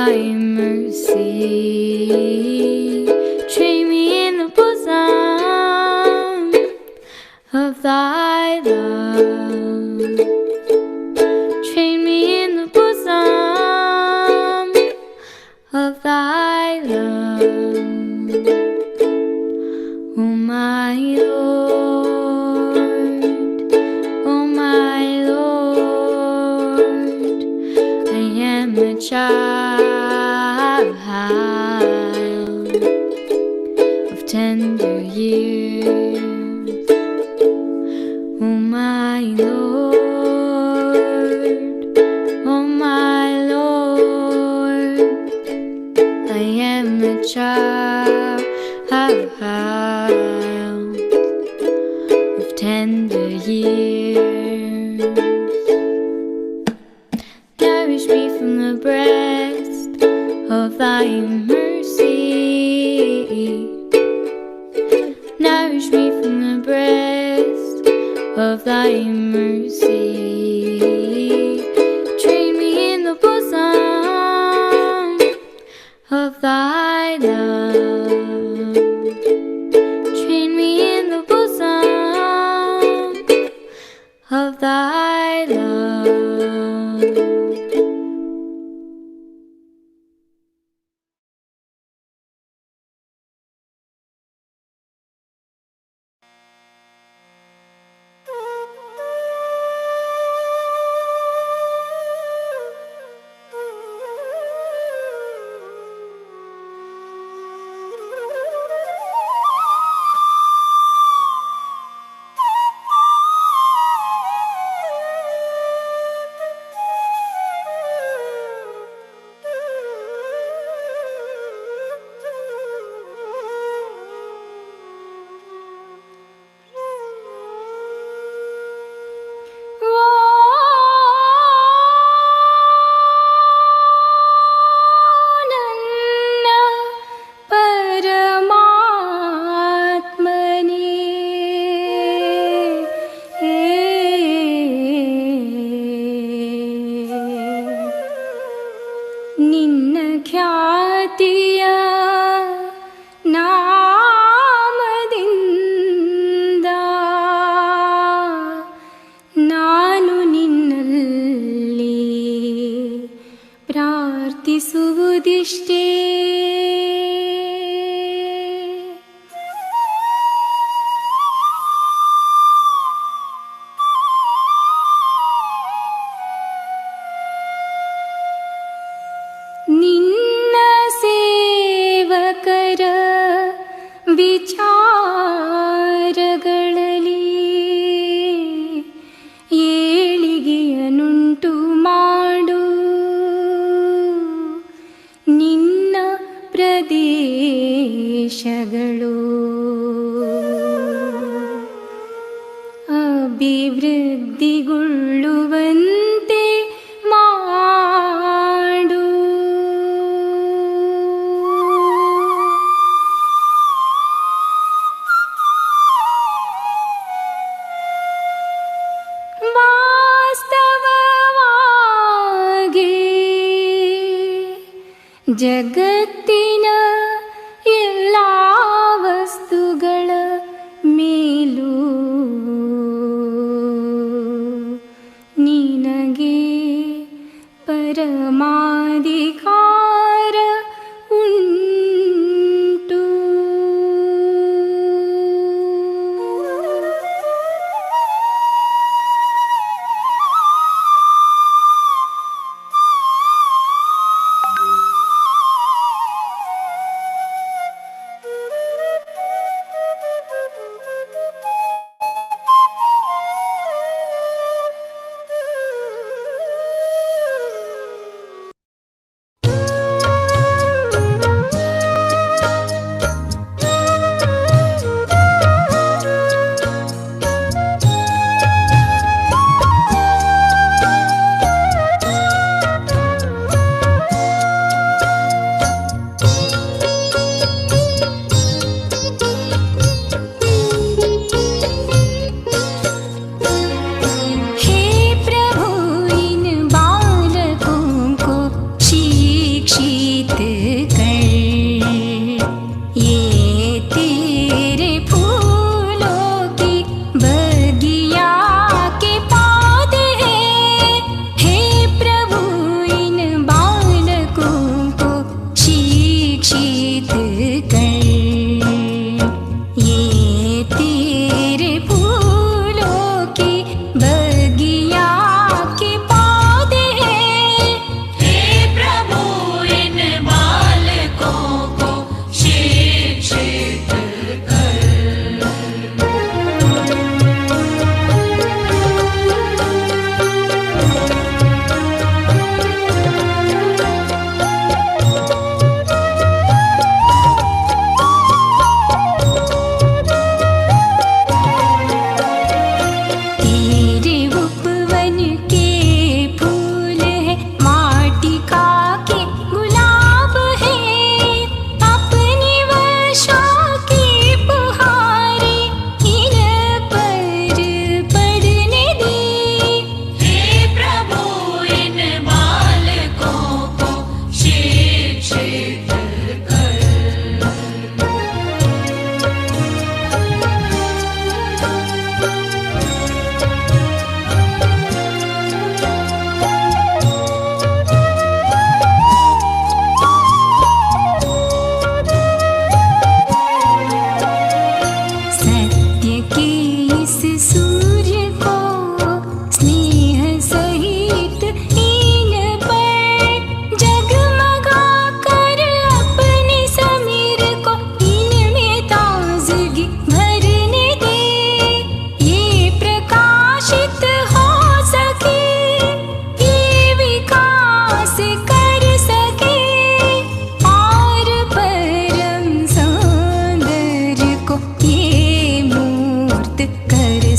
thy mercy. Train me in the bosom of thy love. Train me in the bosom of thy love. Oh my Lord, oh my Lord, I am a child of tender years. Oh my Lord, oh my Lord, I am a child of tender years. Nourish me from the breast of thy mercy. Nourish me from the breast of thy mercy. Train me in the bosom of thy love. Train me in the bosom of thy love. ನಿನ್ನ ಖ್ಯಾತಿಯ ನಾಮದಿಂದ ನಾನು ನಿನ್ನಲ್ಲಿ ಪ್ರಾರ್ಥಿಸುವುದಿಷ್ಟೇ. ನಿನ್ನ ಸೇವಕರ ವಿಚಾರಗಳಲ್ಲಿ ಏಳಿಗೆಯನ್ನುಂಟು ಮಾಡು. ನಿನ್ನ ಪ್ರದೇಶಗಳು ಅಭಿವೃದ್ಧಿಗೊಳ್ಳುವಂತೆ ಮಾಡು. ವಾಸ್ತವವಾಗಿ ಜಗತ್ತಿನ ಎಲ್ಲ ವಸ್ತುಗಳ ಮೇಲೂ ನಿನಗೆ ಪರಮಾಧಿಕಾರ ಉಂಟು.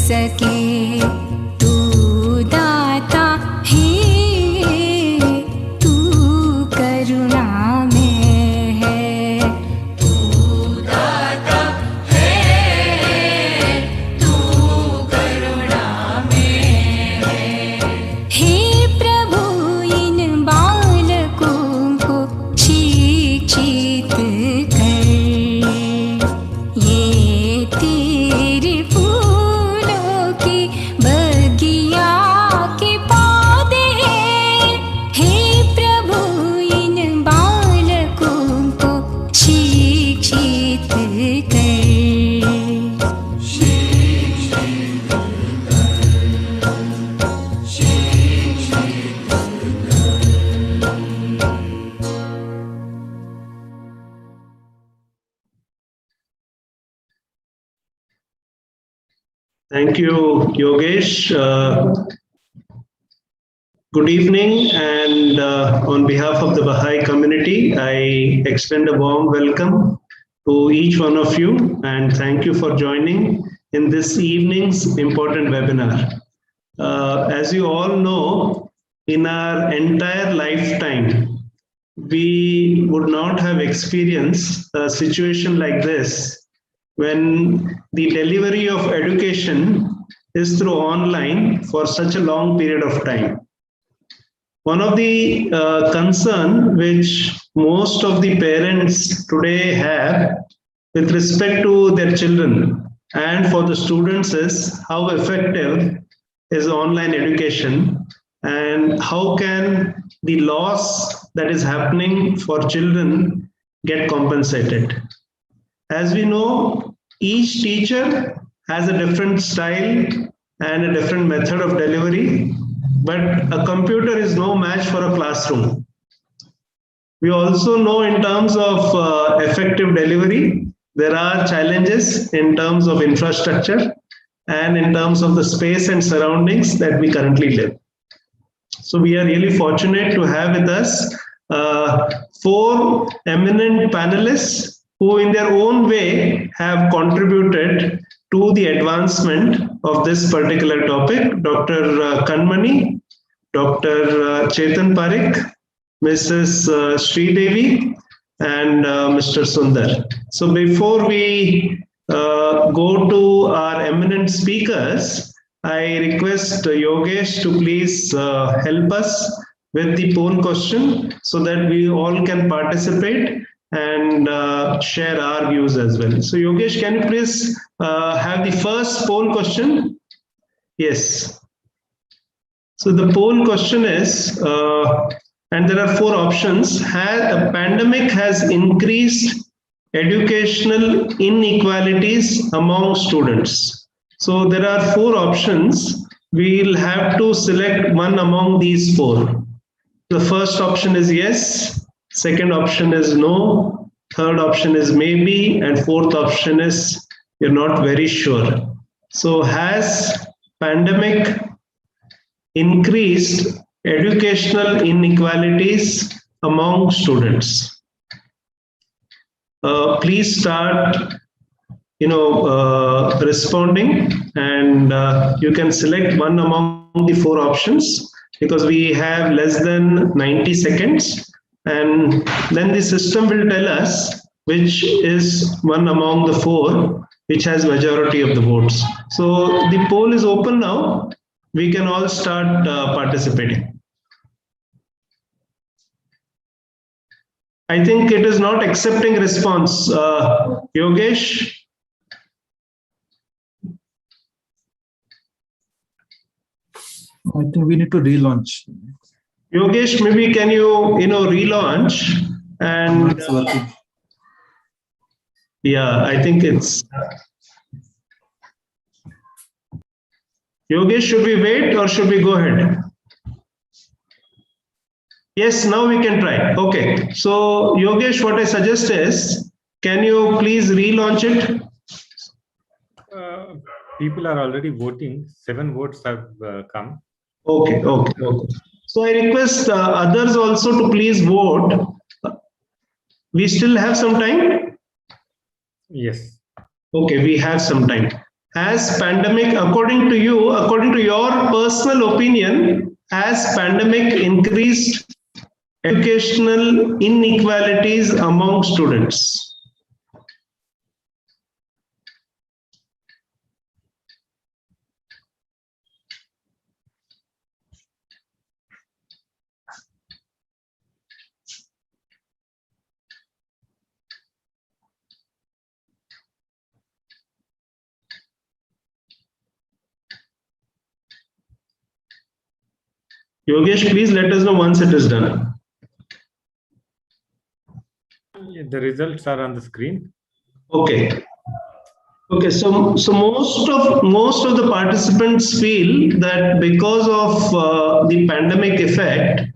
सके तू दाता है, तू करुणा में है। तू दाता है, तू करुणा में है। हे प्रभु इन बालकों को शिक्षित कर, ये तेरे फूलों की बगिया के पौधे हैं। हे प्रभु इन बालकों को शिक्षित कर। Thank you, Yogesh. Good evening, and on behalf of the Baha'i community, I extend a warm welcome to each one of you, and thank you for joining in this evening's important webinar. As you all know, in our entire lifetime, we would not have experienced a situation like this when the delivery of education is through online for such a long period of time. One of the concern which most of the parents today have with respect to their children and for the students is how effective is online education and how can the loss that is happening for children get compensated. As we know, each teacher has a different style and a different method of delivery, but a computer is no match for a classroom. We also know in terms of effective delivery, there are challenges in terms of infrastructure and in terms of the space and surroundings that we currently live. So we are really fortunate to have with us 4 eminent panelists who in their own way have contributed to the advancement of this particular topic. Dr. Kanmani, Dr. Chetan Parekh, Mrs. Sridevi, and Mr. Sundar. So before we go to our eminent speakers, I request Yogesh to please help us with the poll question so that we all can participate and share our views as well. So Yogesh, can you please have the first poll question? Yes. So the poll question is, and there are 4 options, a pandemic has increased educational inequalities among students. So there are 4 options. We'll have to select one among these 4. The first option is yes. Second option is no, third option is maybe, and fourth option is you're not very sure. So has pandemic increased educational inequalities among students? Please start, responding, and you can select one among the 4 options because we have less than 90 seconds. And then the system will tell us which is one among the 4 which has majority of the votes. So the poll is open now. We can all start participating. I think it is not accepting response. Yogesh? I think we need to relaunch. Yogesh, maybe can you, relaunch and It's working. Yeah, I think it's Yogesh, should we wait or should we go ahead? Yes, now we can try. Okay, so Yogesh, what I suggest is, can you please relaunch it? People are already voting. 7 votes have come. Okay. So I request others also to please vote. We still have some time? Yes. Okay, we have some time. has pandemic, according to you, according to your personal opinion, has pandemic increased educational inequalities among students? Yogesh, please let us know once it is done. The results are on the screen. Okay. Okay, so most of the participants feel that because of the pandemic effect,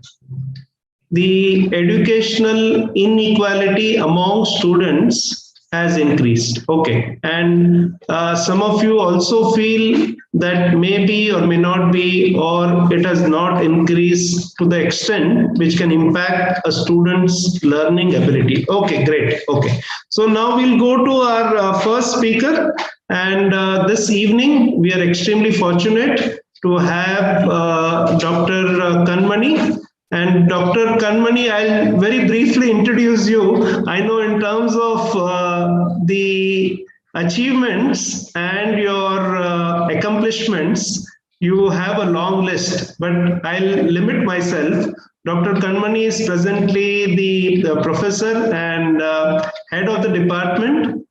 the educational inequality among students has increased. Okay, and some of you also feel that maybe or may not be, or it has not increased to the extent which can impact a student's learning ability. Okay, great. Okay, so now we'll go to our first speaker, and this evening we are extremely fortunate to have Dr. Kanmani. And Dr. Kanmani, I'll very briefly introduce you. I know in terms of the achievements and your accomplishments, you have a long list, but I'll limit myself. Dr. Kanmani is presently the professor and head of the department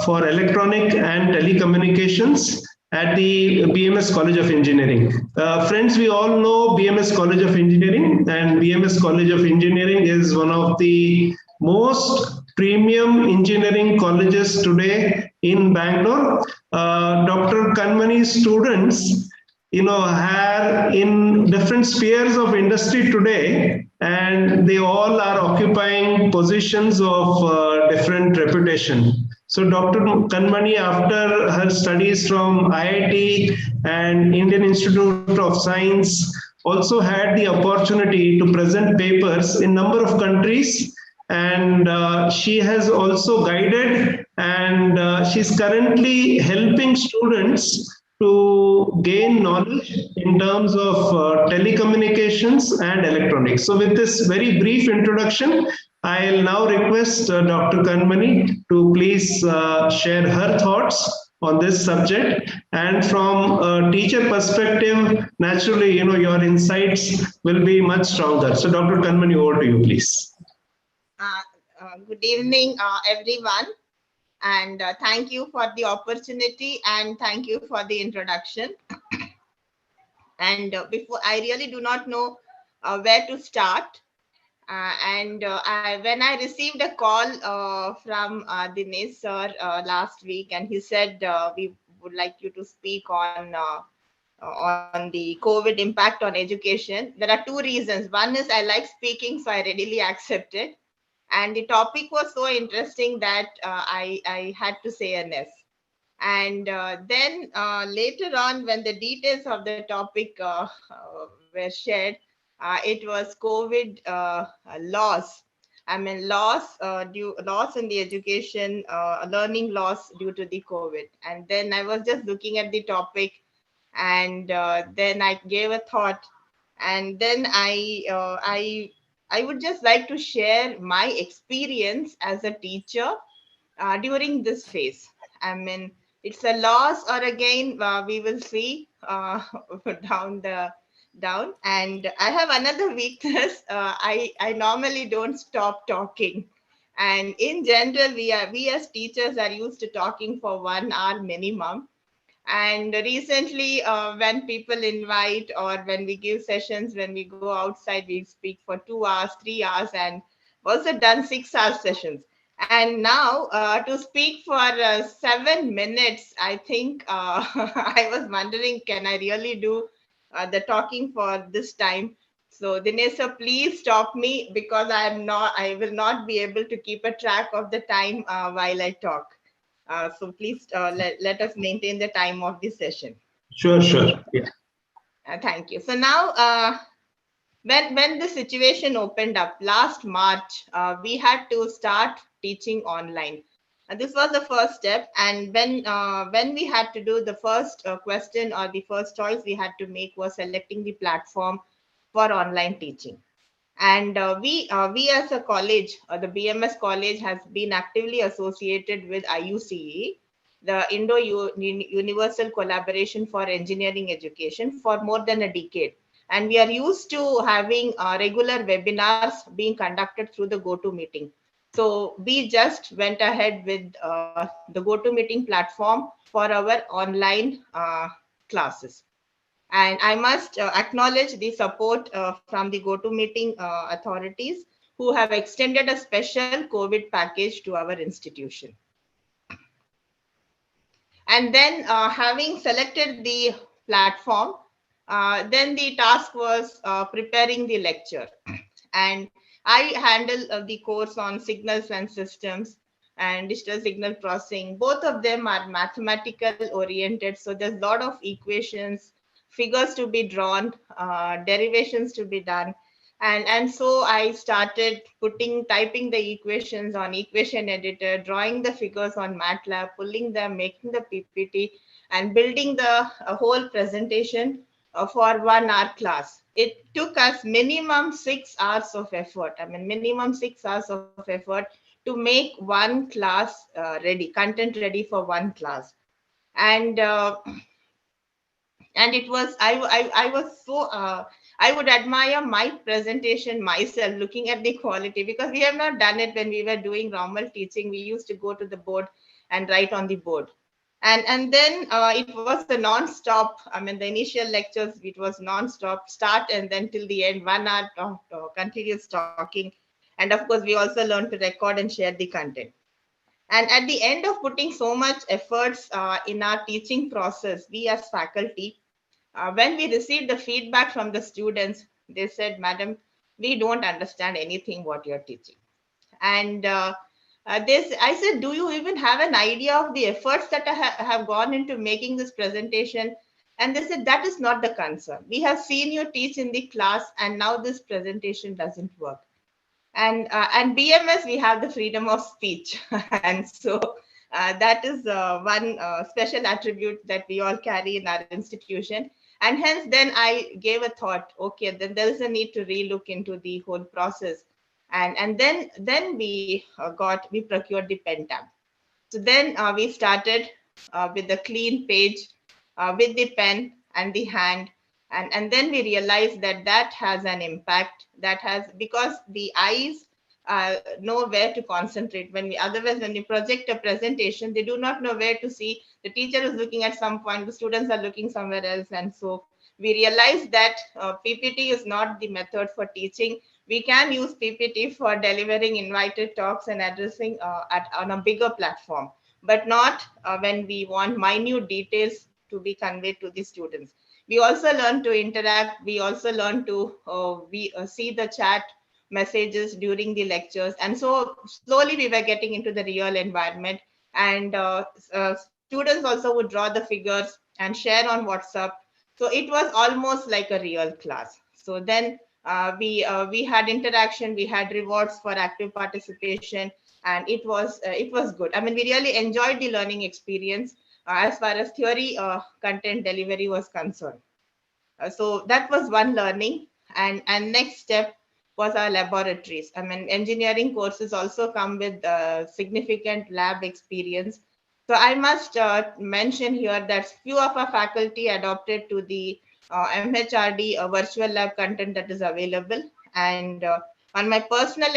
for electronic and telecommunications at the BMS College of Engineering. Friends, we all know BMS College of Engineering, and BMS College of Engineering is one of the most premium engineering colleges today in Bangalore. Dr. Kanmani's students, are in different spheres of industry today, and they all are occupying positions of different reputation. So Dr. Kanmani, after her studies from IIT and Indian Institute of Science, also had the opportunity to present papers in number of countries, and she has also guided, and she's currently helping students to gain knowledge in terms of telecommunications and electronics. So with this very brief introduction, I'll now request Dr. Kanmani to please share her thoughts on this subject. And from a teacher perspective, naturally, your insights will be much stronger. So Dr. Kanmani, over to you, please. Good evening, everyone. And thank you for the opportunity and thank you for the introduction. And before, I really do not know where to start. When I received a call from Dinesh sir last week, and he said we would like you to speak on the COVID impact on education. There are two reasons. One is I like speaking, so I readily accepted. And the topic was so interesting that I had to say an yes. And then later on, when the details of the topic were shared, it was COVID loss. I mean, loss in the education, learning loss due to the COVID. And then I was just looking at the topic, and then I gave a thought, and then I would just like to share my experience as a teacher during this phase. I mean, it's a loss or a gain. We will see down. And I have another weakness. I normally don't stop talking. And in general, we as teachers are used to talking for 1 hour minimum. And recently, when people invite or when we give sessions, when we go outside, we speak for 2 hours, 3 hours, and also done 6-hour sessions. And now to speak for 7 minutes, I think I was wondering, can I really do the talking for this time? So Dinesh, sir, please stop me because I will not be able to keep a track of the time while I talk. So please let us maintain the time of this session. Sure. Yeah. Thank you. So now, when the situation opened up last March, we had to start teaching online. And this was the first step. And when we had to do the first question, or the first choice we had to make, was selecting the platform for online teaching. And we as a college, the BMS college, has been actively associated with IUCE, the Universal Collaboration for Engineering Education, for more than a decade. And we are used to having regular webinars being conducted through the GoToMeeting. So we just went ahead with the GoToMeeting platform for our online classes. And I must acknowledge the support from the GoToMeeting authorities, who have extended a special COVID package to our institution. And then having selected the platform, then the task was preparing the lecture. And I handle the course on signals and systems and digital signal processing. Both of them are mathematical oriented. So there's a lot of equations, figures to be drawn, derivations to be done. And so I started typing the equations on equation editor, drawing the figures on MATLAB, pulling them, making the PPT, and building the whole presentation for 1 hour class. It took us minimum 6 hours of effort. I mean, minimum 6 hours of effort to make one class ready, content ready for one class. And it was, I was so, I would admire my presentation myself, looking at the quality, because we have not done it when we were doing normal teaching. We used to go to the board and write on the board. And then it was a non-stop. I mean, the initial lectures, it was non-stop, start and then till the end, 1 hour of continuous talking. And of course, we also learned to record and share the content. And at the end of putting so much efforts in our teaching process, we as faculty, when we received the feedback from the students, they said, "Madam, we don't understand anything what you're teaching." And I said, "Do you even have an idea of the efforts that have gone into making this presentation?" And they said, "That is not the concern. We have seen you teach in the class, and now this presentation doesn't work." And BMS, we have the freedom of speech. And so that is one special attribute that we all carry in our institution. And hence, then I gave a thought, okay, then there is a need to relook into the whole process. And then we procured the pen tab. So then we started with the clean page, with the pen and the hand. And then we realized that has an impact, because the eyes know where to concentrate. Otherwise, when we project a presentation, they do not know where to see. The teacher is looking at some point, the students are looking somewhere else. And so we realized that PPT is not the method for teaching. We can use PPT for delivering invited talks and addressing on a bigger platform, but not when we want minute details to be conveyed to the students. We also learn to interact. We also learn to see the chat messages during the lectures. And so slowly we were getting into the real environment. And students also would draw the figures and share on WhatsApp. So it was almost like a real class. So then we had interaction, we had rewards for active participation, and it was good. I mean, we really enjoyed the learning experience as far as theory content delivery was concerned. So that was one learning. And next step was our laboratories. I mean, engineering courses also come with significant lab experience. So I must mention here that few of our faculty adopted to the MHRD virtual lab content that is available. And on my personal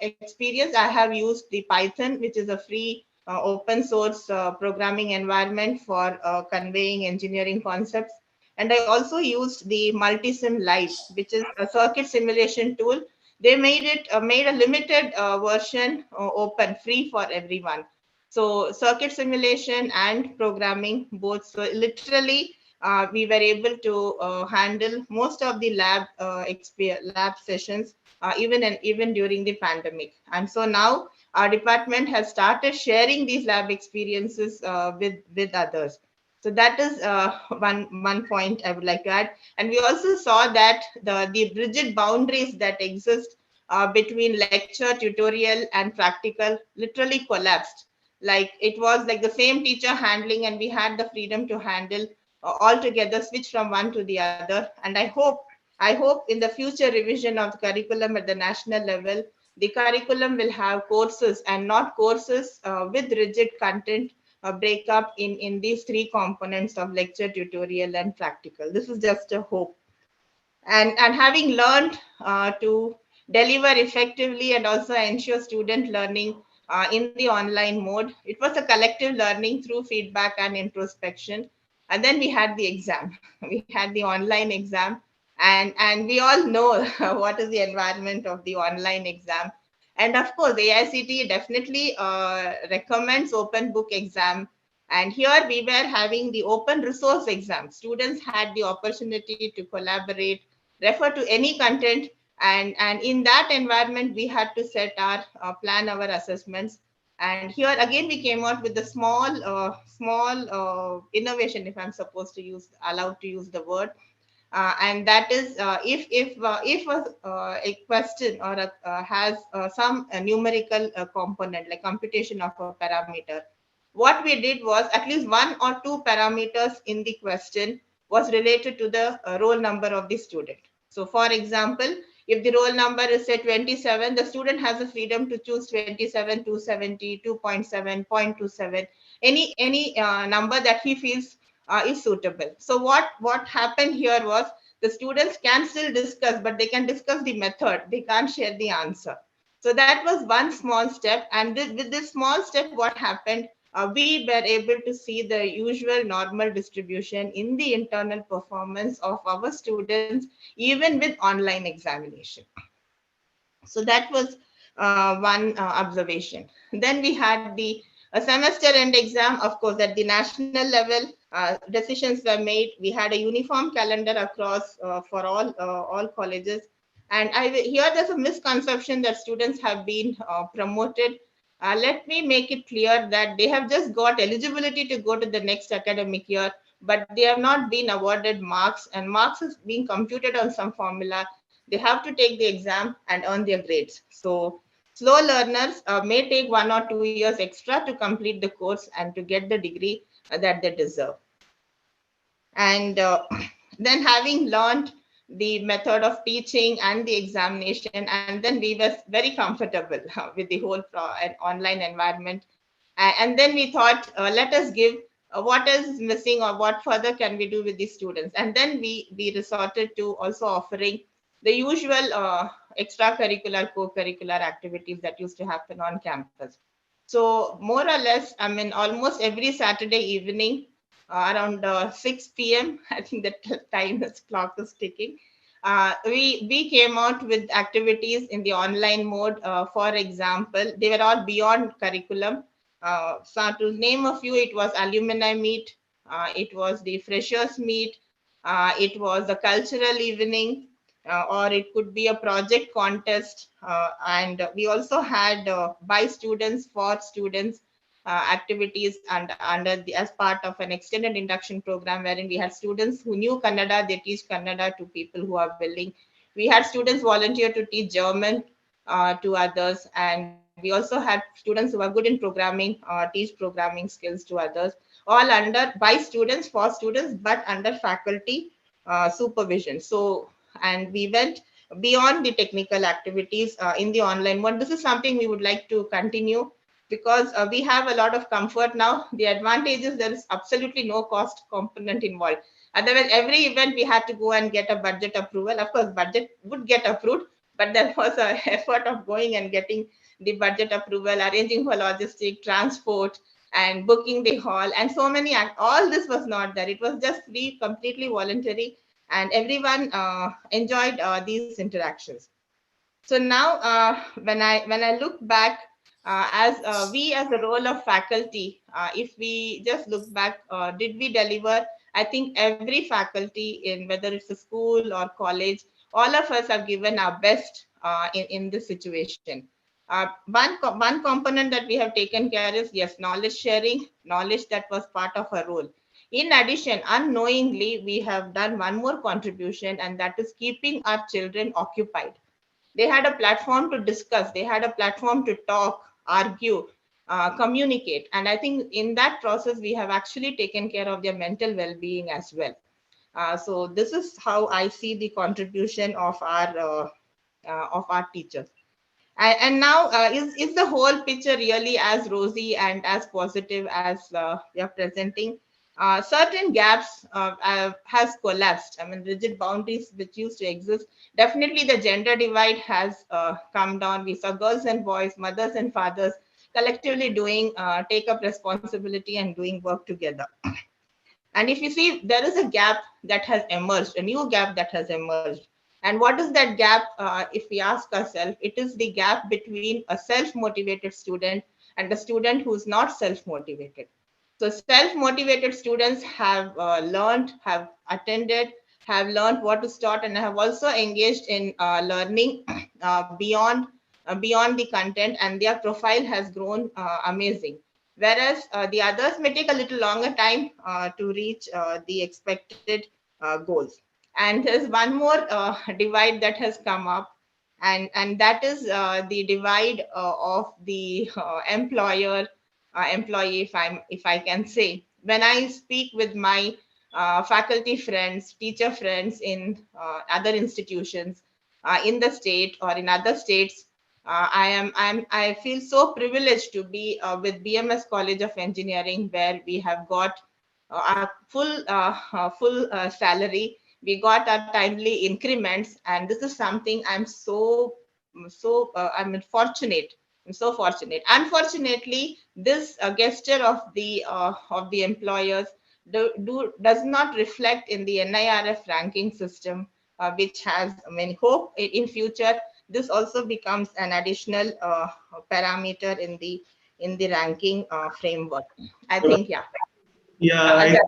experience, I have used the Python, which is a free open source programming environment for conveying engineering concepts. And I also used the Multisim Live, which is a circuit simulation tool. They made a limited version open, free for everyone. So circuit simulation and programming both. So literally, we were able to handle most of the lab sessions, even during the pandemic. And so now our department has started sharing these lab experiences with others. So that is one point I would like to add. And we also saw that the rigid boundaries that exist between lecture, tutorial, and practical literally collapsed. like it was like the same teacher handling, and we had the freedom to handle all together, switch from one to the other. And I hope in the future revision of the curriculum at the national level, the curriculum will have courses and not courses with rigid content breakup in these three components of lecture, tutorial, and practical. This is just a hope. And having learned to deliver effectively and also ensure student learning in the online mode, it was a collective learning through feedback and introspection. And then we had the exam. We had the online exam, and we all know what is the environment of the online exam. And of course, AICTE definitely recommends open book exam. And here we were having the open resource exam. Students had the opportunity to collaborate, refer to any content, and in that environment we had to set our plan our assessments. And here again we came out with the small innovation, if I'm supposed to use allowed to use the word, and that is if a question or has some numerical component like computation of a parameter, what we did was at least one or two parameters in the question was related to the roll number of the student. So for example, if the roll number is say 27, the student has the freedom to choose 27, 270, 2.7, 0.27, any number that he feels is suitable. So what happened here was the students can still discuss, but they can discuss the method. They can't share the answer. So that was one small step. And with this small step, what happened? We were able to see the usual normal distribution in the internal performance of our students, even with online examination. So that was one observation. Then we had the semester end exam. Of course, at the national level, decisions were made. We had a uniform calendar across for all colleges. And here there's a misconception that students have been promoted. Let me make it clear that they have just got eligibility to go to the next academic year, but they have not been awarded marks, and marks is being computed on some formula. They have to take the exam and earn their grades. So slow learners may take 1 or 2 years extra to complete the course and to get the degree that they deserve. And then having learned the method of teaching and the examination, and then we were very comfortable with the whole online environment. And then we thought, let us give what is missing or what further can we do with these students. And then we resorted to also offering the usual extracurricular, co-curricular activities that used to happen on campus. So more or less, I mean, almost every Saturday evening, around 6 p.m. I think the clock is ticking. We came out with activities in the online mode. For example, they were all beyond curriculum. So to name a few, it was alumni meet, it was the freshers meet, it was the cultural evening, or it could be a project contest. And we also had by students for students activities and as part of an extended induction program, wherein we had students who knew Kannada, they teach Kannada to people who are willing. We had students volunteer to teach German to others, and we also had students who are good in programming teach programming skills to others, all under by students for students, but under faculty supervision. So, and we went beyond the technical activities in the online mode. This is something we would like to continue, because we have a lot of comfort now. The advantage is there is absolutely no cost component involved. Otherwise, every event we had to go and get a budget approval. Of course, budget would get approved, but there was an effort of going and getting the budget approval, arranging for logistic, transport, and booking the hall, and so many. All this was not there. It was just free, completely voluntary, and everyone enjoyed these interactions. So now, when I look back, as we as the role of faculty, if we just look back, did we deliver? I think every faculty, in whether it's a school or college, all of us have given our best in this situation. One component that we have taken care is, yes, knowledge sharing, knowledge that was part of our role. In addition, unknowingly, we have done one more contribution, and that is keeping our children occupied. They had a platform to discuss, they had a platform to talk, argue, communicate. And I think in that process, we have actually taken care of their mental well-being as well. So this is how I see the contribution of our teachers. And now, is the whole picture really as rosy and as positive as we are presenting? Certain gaps has collapsed. I mean, rigid boundaries which used to exist. Definitely, the gender divide has come down. We saw girls and boys, mothers and fathers collectively doing take up responsibility and doing work together. And if you see, there is a gap that has emerged, a new gap that has emerged. And what is that gap? If we ask ourselves, it is the gap between a self-motivated student and a student who is not self-motivated. So self-motivated students have learned, have attended, have learned what is taught, and have also engaged in learning beyond the content, and their profile has grown amazing. Whereas the others may take a little longer time to reach the expected goals. And there's one more divide that has come up, and that is the divide of the employee, if I can say. When I speak with my faculty friends, teacher friends in other institutions in the state or in other states, I feel so privileged to be with BMS College of Engineering, where we have got our full salary. We got our timely increments, and this is something I'm fortunate. I'm so fortunate. Unfortunately, this gesture of the employers does not reflect in the NIRF ranking system, which has, I mean, hope in future this also becomes an additional parameter in the ranking framework. I think, yeah. Yeah,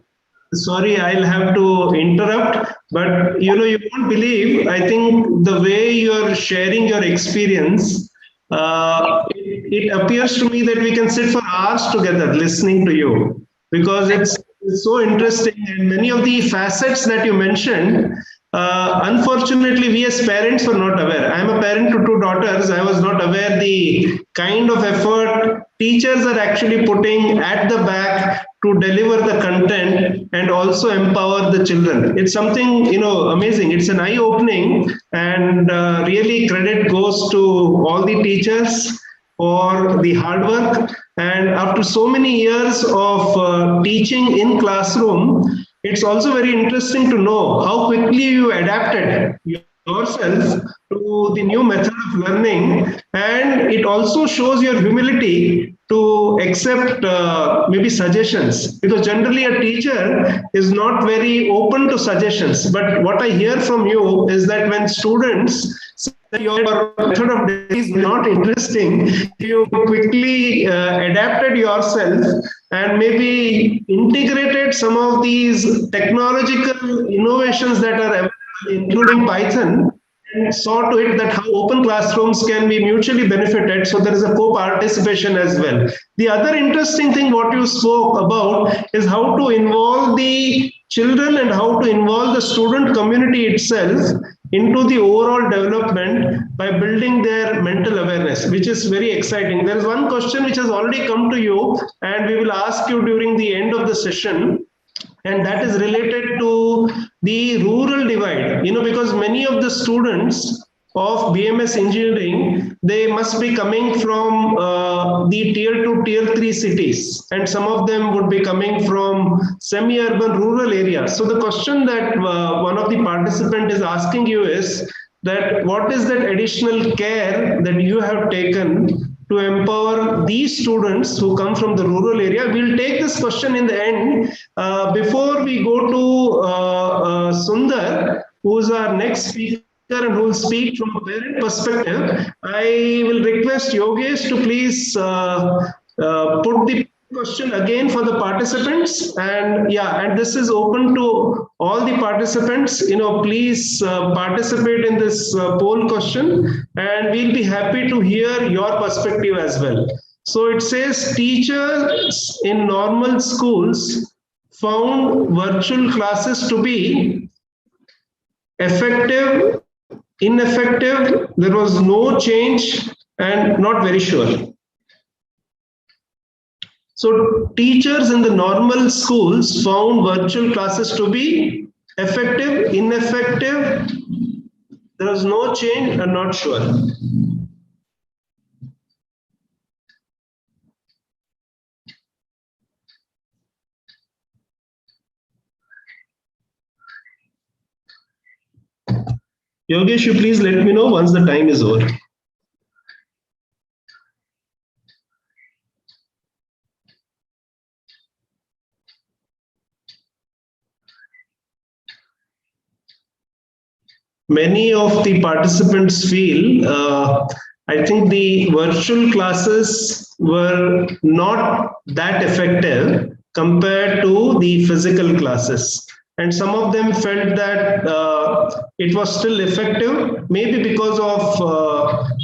sorry, I'll have to interrupt, but you won't believe. I think the way you're sharing your experience, it appears to me that we can sit for hours together listening to you, because it's so interesting, and many of the facets that you mentioned. Unfortunately, we as parents were not aware. I'm a parent to two daughters. I was not aware the kind of effort teachers are actually putting at the back to deliver the content and also empower the children. It's something, amazing. It's an eye-opening, and really credit goes to all the teachers for the hard work. And after so many years of teaching in classroom, it's also very interesting to know how quickly you adapted yourself to the new method of learning, and it also shows your humility to accept maybe suggestions, because generally a teacher is not very open to suggestions. But what I hear from you is that when students say your method of delivery is not interesting, you quickly adapted yourself and maybe integrated some of these technological innovations that are available, including Python, and saw to it that how open classrooms can be mutually benefited, so there is a co-participation as well. The other interesting thing what you spoke about is how to involve the children and how to involve the student community itself into the overall development by building their mental awareness, which is very exciting. There is one question which has already come to you, and we will ask you during the end of the session, and that is related to the rural divide, because many of the students of BMS engineering, they must be coming from the tier 2, tier 3 cities, and some of them would be coming from semi-urban rural areas. So the question that one of the participants is asking you is that what is that additional care that you have taken to empower these students who come from the rural area? We'll take this question in the end. Before we go to Sundar, who's our next speaker and who will speak from a parent perspective, I will request Yogesh to please put the question again for the participants. And and this is open to all the participants. Please participate in this poll question, and we'll be happy to hear your perspective as well. So it says, teachers in normal schools found virtual classes to be effective, ineffective, there was no change, and not very sure. So teachers in the normal schools found virtual classes to be effective, ineffective. There was no change, I'm not sure. Yogesh, you please let me know once the time is over. Many of the participants feel, I think the virtual classes were not that effective compared to the physical classes. And some of them felt that it was still effective, maybe because of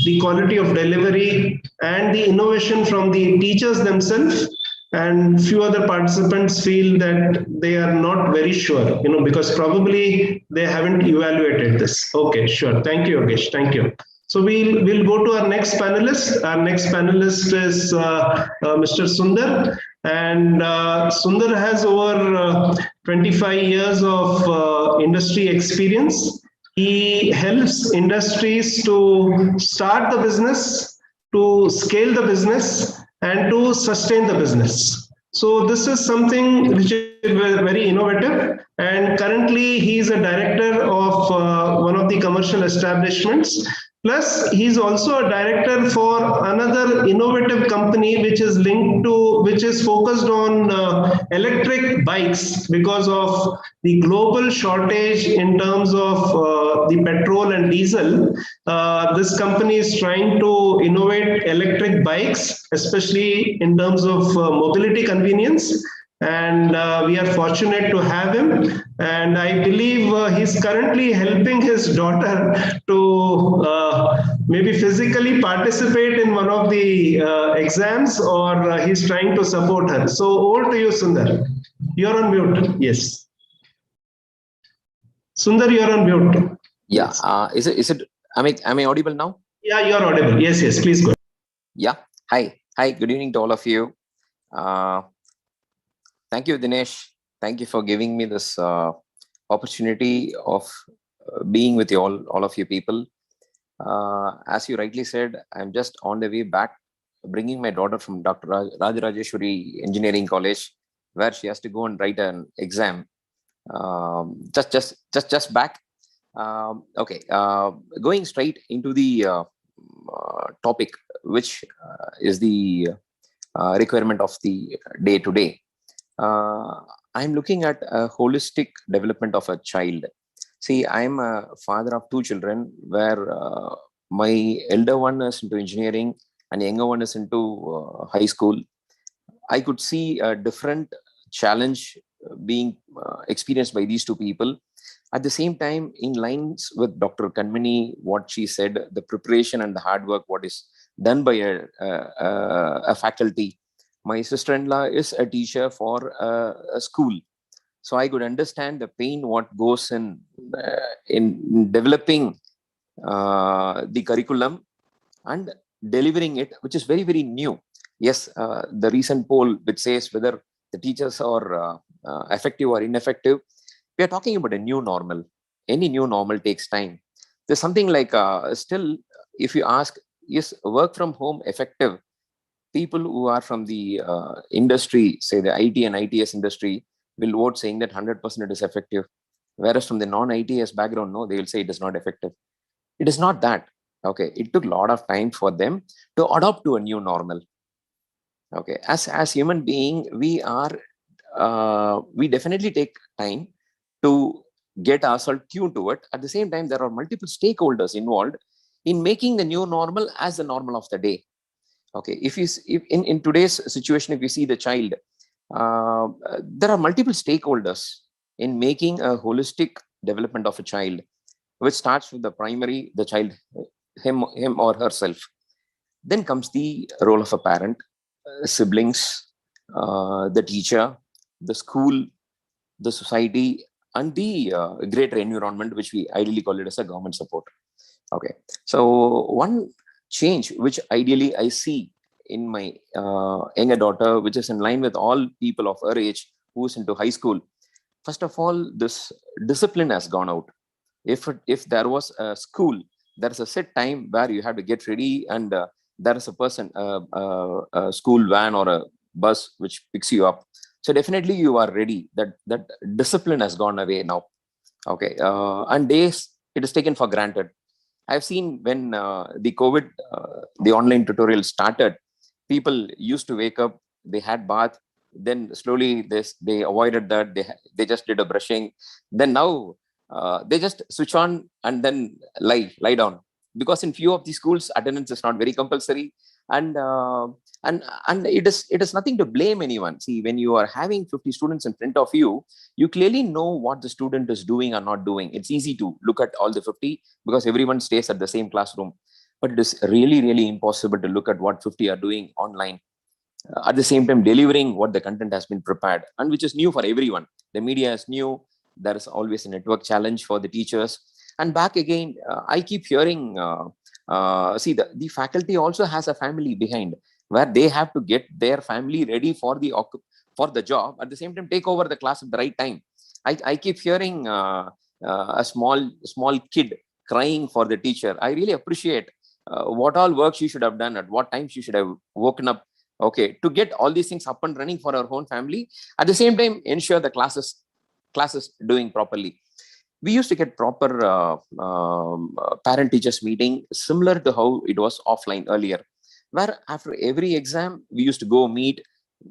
the quality of delivery and the innovation from the teachers themselves. And few other participants feel that they are not very sure, because probably they haven't evaluated this. Okay, sure. Thank you, Yogesh. Thank you. So we'll go to our next panelist. Our next panelist is Mr. Sundar. And Sundar has over 25 years of industry experience. He helps industries to start the business, to scale the business, and to sustain the business. So this is something which is very innovative. And currently he is a director of one of the commercial establishments. Plus, he's also a director for another innovative company which is focused on electric bikes because of the global shortage in terms of the petrol and diesel. This company is trying to innovate electric bikes, especially in terms of mobility convenience. And we are fortunate to have him. And I believe he's currently helping his daughter to maybe physically participate in one of the exams, or he's trying to support her. So over to you, Sundar. You're on mute. Yes. Sundar, you're on mute. Yeah. Is it? Am I audible now? Yeah, you're audible. Yes. Please go. Yeah. Hi. Good evening to all of you. Thank you, Dinesh. Thank you for giving me this opportunity of being with you all of you people. As you rightly said, I'm just on the way back, bringing my daughter from Dr. Rajarajeshwari Engineering College, where she has to go and write an exam. Just back. Okay. Going straight into the topic, which is the requirement of the day to day. I'm looking at a holistic development of a child. See, I'm a father of two children, where my elder one is into engineering and younger one is into high school. I could see a different challenge being experienced by these two people. At the same time, in lines with Dr. Kanmani, what she said, the preparation and the hard work, what is done by a faculty. My sister-in-law is a teacher for a school. So I could understand the pain what goes in developing the curriculum and delivering it, which is very, very new. Yes, the recent poll which says whether the teachers are effective or ineffective, we are talking about a new normal. Any new normal takes time. There's something like still, if you ask, is work from home effective? People who are from the industry, say the IT and ITS industry, will vote saying that 100% it is effective. Whereas from the non-ITS background, no, they will say it is not effective. It is not that. Okay, it took a lot of time for them to adopt to a new normal. Okay, as human being, we definitely take time to get ourselves tuned to it. At the same time, there are multiple stakeholders involved in making the new normal as the normal of the day. Okay, if in today's situation, if you see the child, there are multiple stakeholders in making a holistic development of a child, which starts with the primary, the child, him or herself. Then comes the role of a parent, siblings, the teacher, the school, the society, and the greater environment, which we ideally call it as a government support. Okay, so one change which ideally I see in my younger daughter, which is in line with all people of her age who's into high school. First of all, this discipline has gone out. If there was a school, there is a set time where you have to get ready, and there is a person, a school van or a bus which picks you up. So definitely you are ready. That discipline has gone away now. Okay, and days it is taken for granted. I've seen when the COVID, the online tutorial started, people used to wake up, they had bath, then slowly they avoided that. They just did a brushing. Then now they just switch on and then lie down, because in few of the schools attendance is not very compulsory, and it is nothing to blame anyone. See, when you are having 50 students in front of you, you clearly know what the student is doing or not doing. It's easy to look at all the 50 because everyone stays at the same classroom, but it is really impossible to look at what 50 are doing online. At the same time, delivering what the content has been prepared, and which is new for everyone. The media is new. There is always a network challenge for the teachers. And back again, I keep hearing, see, the faculty also has a family behind, where they have to get their family ready for the job. At the same time, take over the class at the right time. I keep hearing a small kid crying for the teacher. I really appreciate what all work she should have done, at what time she should have woken up, okay, to get all these things up and running for her own family. At the same time, ensure the classes doing properly. We used to get proper parent teachers meeting, similar to how it was offline earlier, where after every exam we used to go meet.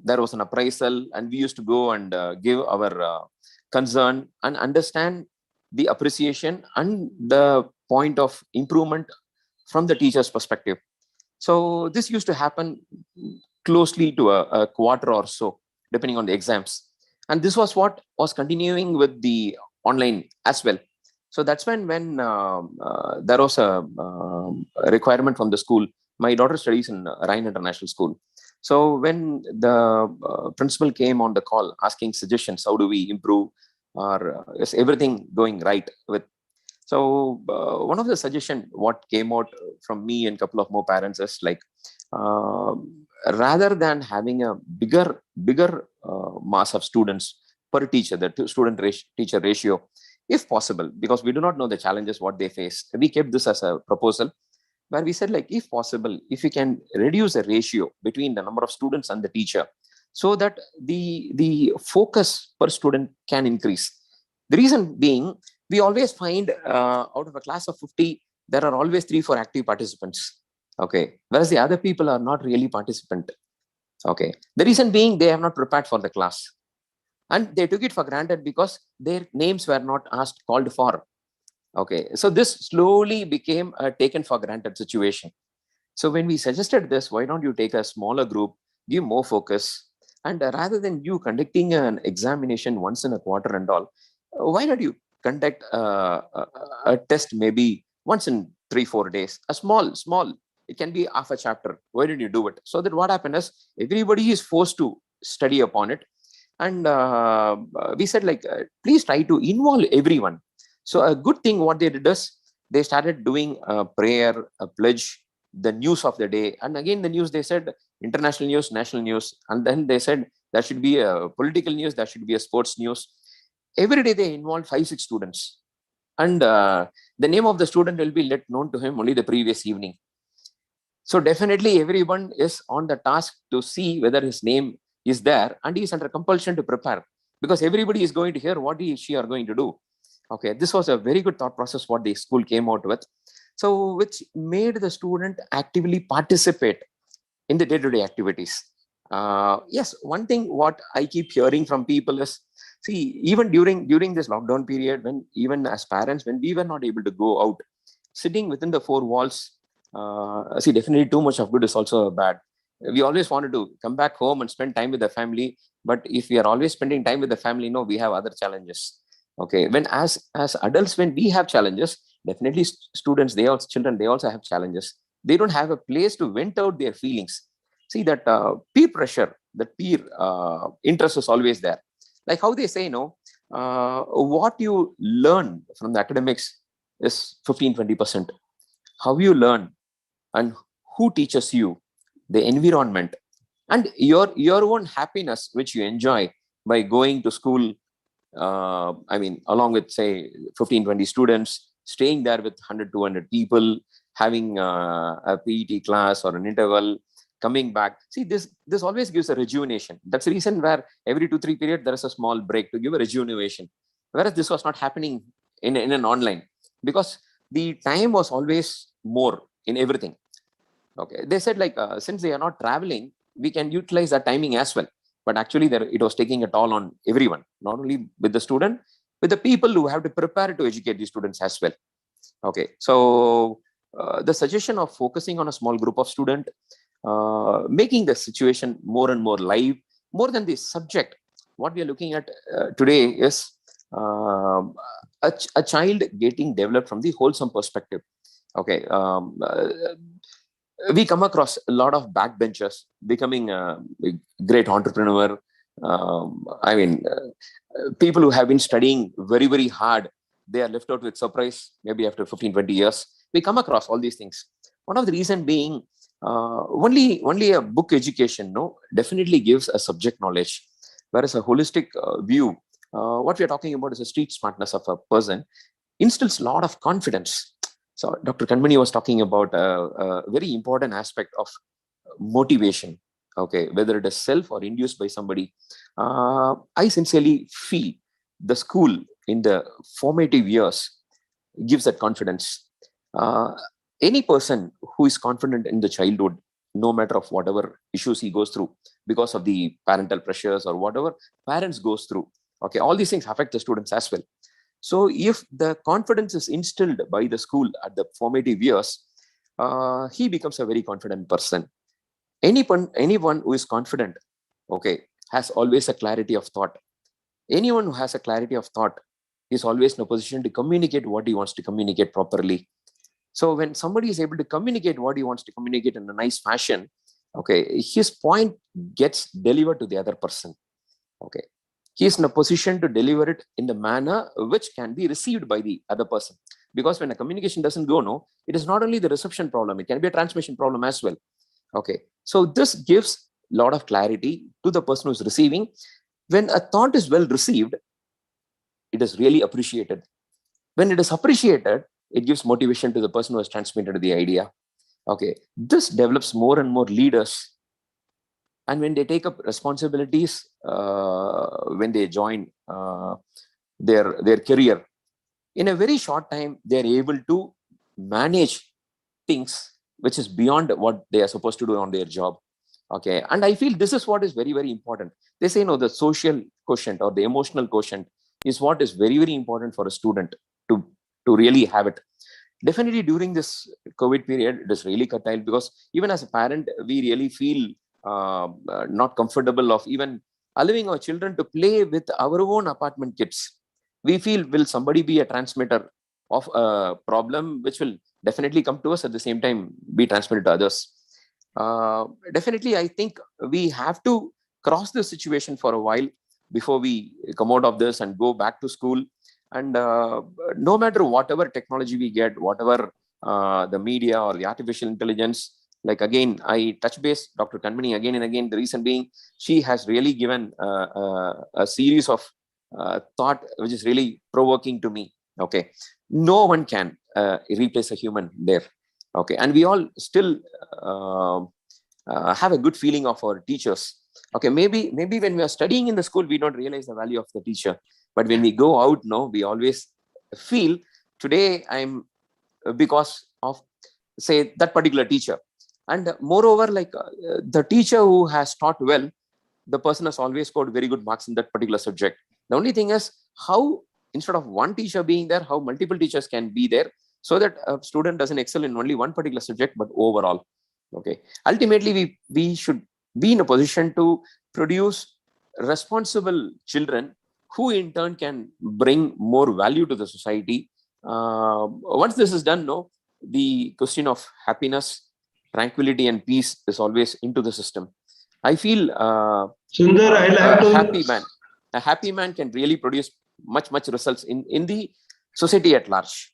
There was an appraisal, and we used to go and give our concern and understand the appreciation and the point of improvement from the teacher's perspective. So this used to happen closely to a quarter or so, depending on the exams. And this was what was continuing with the online as well. So that's when there was a requirement from the school. My daughter studies in Rhine International School. So when the principal came on the call asking suggestions, how do we improve, or is everything going right with? So one of the suggestion what came out from me and a couple of more parents is like, rather than having a bigger mass of students per teacher, the teacher ratio, if possible, because we do not know the challenges what they face, we kept this as a proposal, where we said, like, if possible, if we can reduce the ratio between the number of students and the teacher, so that the focus per student can increase. The reason being, we always find out of a class of 50, there are always 3-4 active participants. Okay, whereas the other people are not really participant. Okay, the reason being, they have not prepared for the class, and they took it for granted because their names were not called for. Okay, so this slowly became a taken for granted situation. So when we suggested this, why don't you take a smaller group, give more focus, and rather than you conducting an examination once in a quarter and all, why don't you conduct a test maybe once in 3-4 days, a small, it can be half a chapter. Why did you do it? So that what happened is, everybody is forced to study upon it. And we said, like, please try to involve everyone. So a good thing what they did is, they started doing a prayer, a pledge, the news of the day. And again, the news, they said international news, national news. And then they said there should be a political news, there should be a sports news. Every day they involved 5-6 students. And the name of the student will be let known to him only the previous evening. So definitely everyone is on the task to see whether his name is there, and he is under compulsion to prepare, because everybody is going to hear what he or she are going to do. Okay, this was a very good thought process what the school came out with. So which made the student actively participate in the day-to-day activities. Yes, one thing what I keep hearing from people is, see, even during this lockdown period, when even as parents, when we were not able to go out, sitting within the 4 walls, see, definitely too much of good is also bad. We always wanted to come back home and spend time with the family, but if we are always spending time with the family, no, we have other challenges. Okay, when as adults, when we have challenges, definitely students, children, they also have challenges. They don't have a place to vent out their feelings. See, that peer pressure, that peer interest is always there. Like how they say, what you learn from the academics is 15-20%. How you learn and who teaches you, the environment, and your own happiness, which you enjoy by going to school, along with, say, 15-20 students, staying there with 100-200 people, having a PET class or an interval, coming back. See, this always gives a rejuvenation. That's the reason where every 2-3 periods there is a small break to give a rejuvenation. Whereas this was not happening in an online, because the time was always more in everything. Okay, they said, like, since they are not traveling, we can utilize that timing as well. But actually, it was taking a toll on everyone, not only with the student, with the people who have to prepare to educate the students as well. Okay, so the suggestion of focusing on a small group of students, making the situation more and more live, more than the subject. What we are looking at today is a child getting developed from the wholesome perspective. Okay, we come across a lot of backbenchers becoming a great entrepreneur. People who have been studying very, very hard, they are left out with surprise maybe after 15-20 years. We come across all these things. One of the reason being only a book education definitely gives a subject knowledge, whereas a holistic view, what we are talking about is a street smartness of a person, instills a lot of confidence. So Dr. Kanmani was talking about a very important aspect of motivation. Okay, whether it is self or induced by somebody. I sincerely feel the school in the formative years gives that confidence. Any person who is confident in the childhood, no matter of whatever issues he goes through because of the parental pressures or whatever parents goes through, okay, all these things affect the students as well. So if the confidence is instilled by the school at the formative years, he becomes a very confident person. Anyone who is confident, okay, has always a clarity of thought. Anyone who has a clarity of thought is always in a position to communicate what he wants to communicate properly. So when somebody is able to communicate what he wants to communicate in a nice fashion, okay, his point gets delivered to the other person. Okay, he is in a position to deliver it in the manner which can be received by the other person. Because when a communication doesn't go, it is not only the reception problem, it can be a transmission problem as well. Okay, so this gives a lot of clarity to the person who is receiving. When a thought is well received, it is really appreciated. When it is appreciated, it gives motivation to the person who has transmitted the idea. Okay, this develops more and more leaders. And when they take up responsibilities, when they join their career, in a very short time, they're able to manage things which is beyond what they are supposed to do on their job. Okay, and I feel this is what is very, very important. They say, the social quotient or the emotional quotient is what is very, very important for a student to really have it. Definitely during this COVID period, it is really curtailed, because even as a parent, we really feel not comfortable of even allowing our children to play with our own apartment kids. We feel, will somebody be a transmitter of a problem which will definitely come to us, at the same time be transmitted to others? Definitely, I think we have to cross this situation for a while before we come out of this and go back to school. And no matter whatever technology we get, whatever the media or the artificial intelligence, like, again, I touch base Dr. Kanmani again and again. The reason being, she has really given a series of thought which is really provoking to me. Okay, no one can replace a human there. Okay, and we all still have a good feeling of our teachers. Okay, maybe when we are studying in the school, we don't realize the value of the teacher. But when we go out, we always feel, today I'm because of, say, that particular teacher. And moreover, like the teacher who has taught well, the person has always scored very good marks in that particular subject. The only thing is how, instead of one teacher being there, how multiple teachers can be there, so that a student doesn't excel in only one particular subject, but overall. Okay, ultimately, we should be in a position to produce responsible children who in turn can bring more value to the society. Once this is done, the question of happiness, tranquility, and peace is always into the system. I feel Sundar, I'll have to... a happy man can really produce much results in the society at large.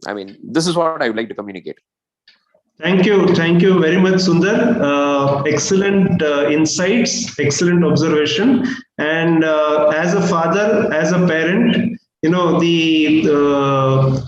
I mean, this is what I would like to communicate. Thank you very much, Sundar. Excellent insights, excellent observation. And as a father, as a parent, the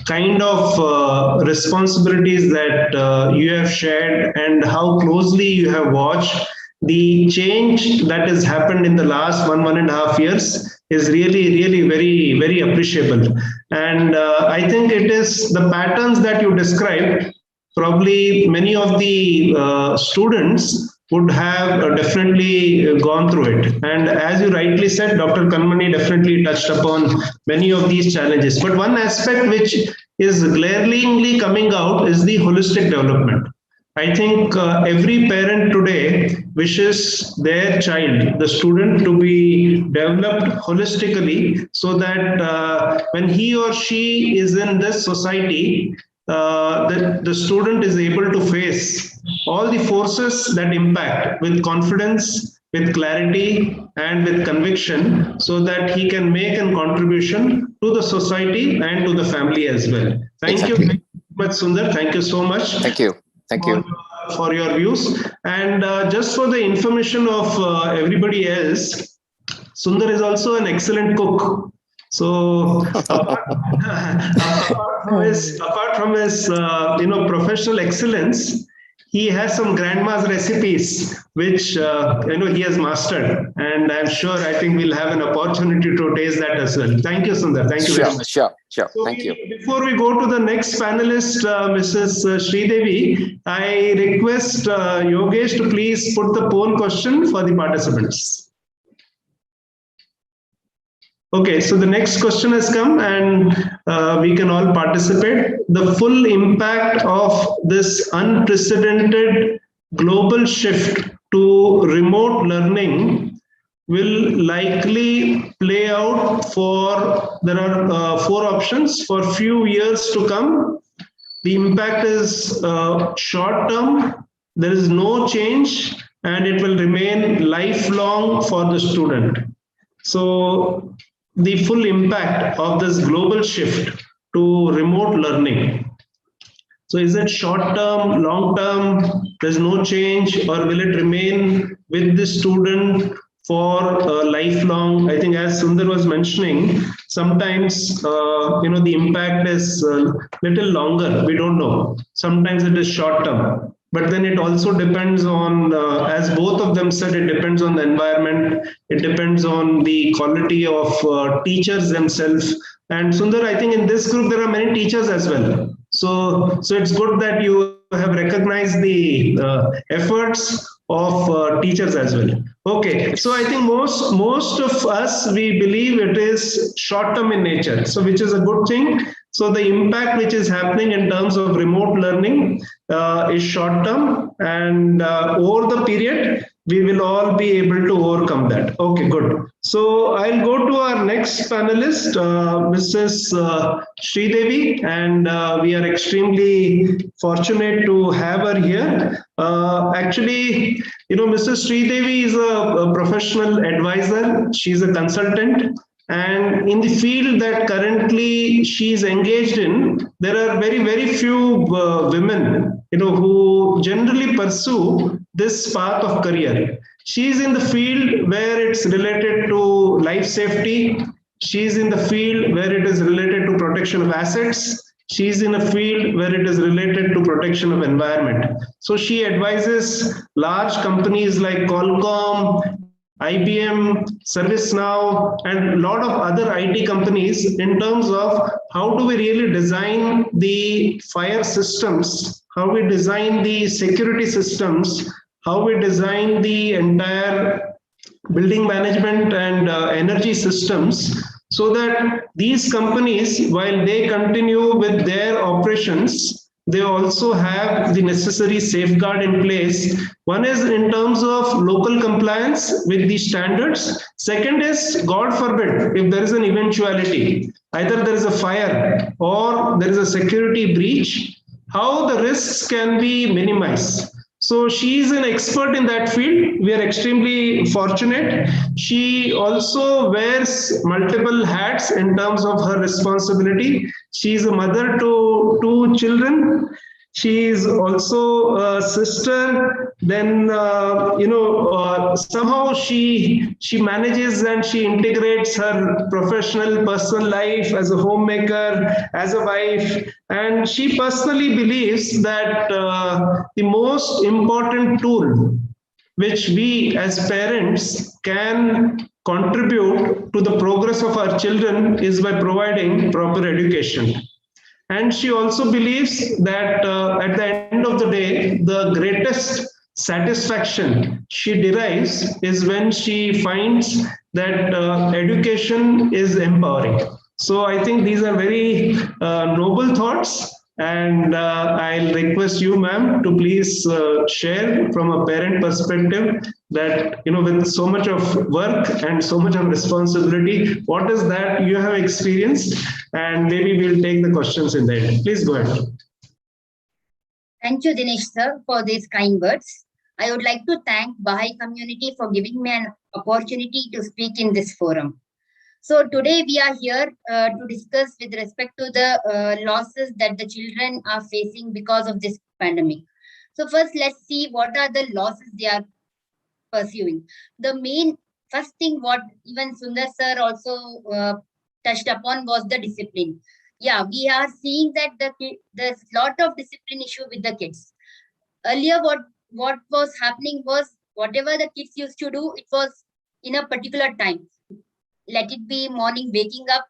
kind of responsibilities that you have shared and how closely you have watched the change that has happened in the last 1.5 years is really very, very appreciable. And I think it is the patterns that you described. Probably many of the students would have definitely gone through it. And as you rightly said, Dr. Kanmani definitely touched upon many of these challenges. But one aspect which is glaringly coming out is the holistic development. I think every parent today wishes their child, the student, to be developed holistically so that when he or she is in this society, the student is able to face all the forces that impact with confidence, with clarity, and with conviction so that he can make a contribution to the society and to the family as well. Thank you very much, Sundar. Thank you so much. Thank you. Thank you for your views. And just for the information of everybody else, Sundar is also an excellent cook. So apart from his professional excellence, he has some grandma's recipes which he has mastered, and I'm sure I think we'll have an opportunity to taste that as well. Thank you, Sundar. Thank you very much. Sure. So Thank you. Before we go to the next panelist, Mrs. Sridevi, I request Yogesh to please put the poll question for the participants. Okay, so the next question has come and we can all participate. The full impact of this unprecedented global shift to remote learning will likely play out there are 4 options for few years to come. The impact is short term, there is no change, and it will remain lifelong for the student. So the full impact of this global shift to remote learning. So is it short term, long term, there's no change, or will it remain with the student for lifelong? I think as Sundar was mentioning, sometimes the impact is a little longer, we don't know. Sometimes it is short term. But then it also depends on, as both of them said, it depends on the environment, it depends on the quality of teachers themselves. And Sundar, I think in this group, there are many teachers as well. So it's good that you have recognized the efforts of teachers as well. Okay, so I think most of us, we believe it is short term in nature, so which is a good thing. So the impact which is happening in terms of remote learning is short term, and over the period, we will all be able to overcome that. Okay, good. So I'll go to our next panelist, Mrs. Sridevi, and we are extremely fortunate to have her here. Actually, Mrs. Sridevi is a professional advisor. She's a consultant. And in the field that currently she is engaged in, there are very few women, who generally pursue this path of career. She is in the field where it's related to life safety. She is in the field where it is related to protection of assets. She is in a field where it is related to protection of environment. So she advises large companies like Qualcomm, IBM, ServiceNow, and a lot of other IT companies in terms of how do we really design the fire systems, how we design the security systems, how we design the entire building management and energy systems, so that these companies, while they continue with their operations, they also have the necessary safeguard in place. One is in terms of local compliance with the standards. Second is, God forbid, if there is an eventuality, either there is a fire or there is a security breach, how the risks can be minimized. So she is an expert in that field. We are extremely fortunate. She also wears multiple hats in terms of her responsibility. She is a mother to 2 children. She is also a sister. Then somehow she manages and she integrates her professional personal life as a homemaker, as a wife, and she personally believes that the most important tool which we as parents can contribute to the progress of our children is by providing proper education. And she also believes that at the end of the day, the greatest satisfaction she derives is when she finds that education is empowering. So I think these are very noble thoughts. And I'll request you, ma'am, to please share from a parent perspective that, with so much of work and so much of responsibility, what is that you have experienced? And maybe we'll take the questions in the end. Please go ahead. Thank you, Dinesh sir, for these kind words. I would like to thank Baha'i community for giving me an opportunity to speak in this forum. So today we are here to discuss with respect to the losses that the children are facing because of this pandemic. So first, let's see what are the losses they are pursuing. The main first thing what even Sundar sir also touched upon was the discipline. Yeah, we are seeing that there's a lot of discipline issue with the kids. Earlier, what was happening was whatever the kids used to do, it was in a particular time. Let it be morning, waking up,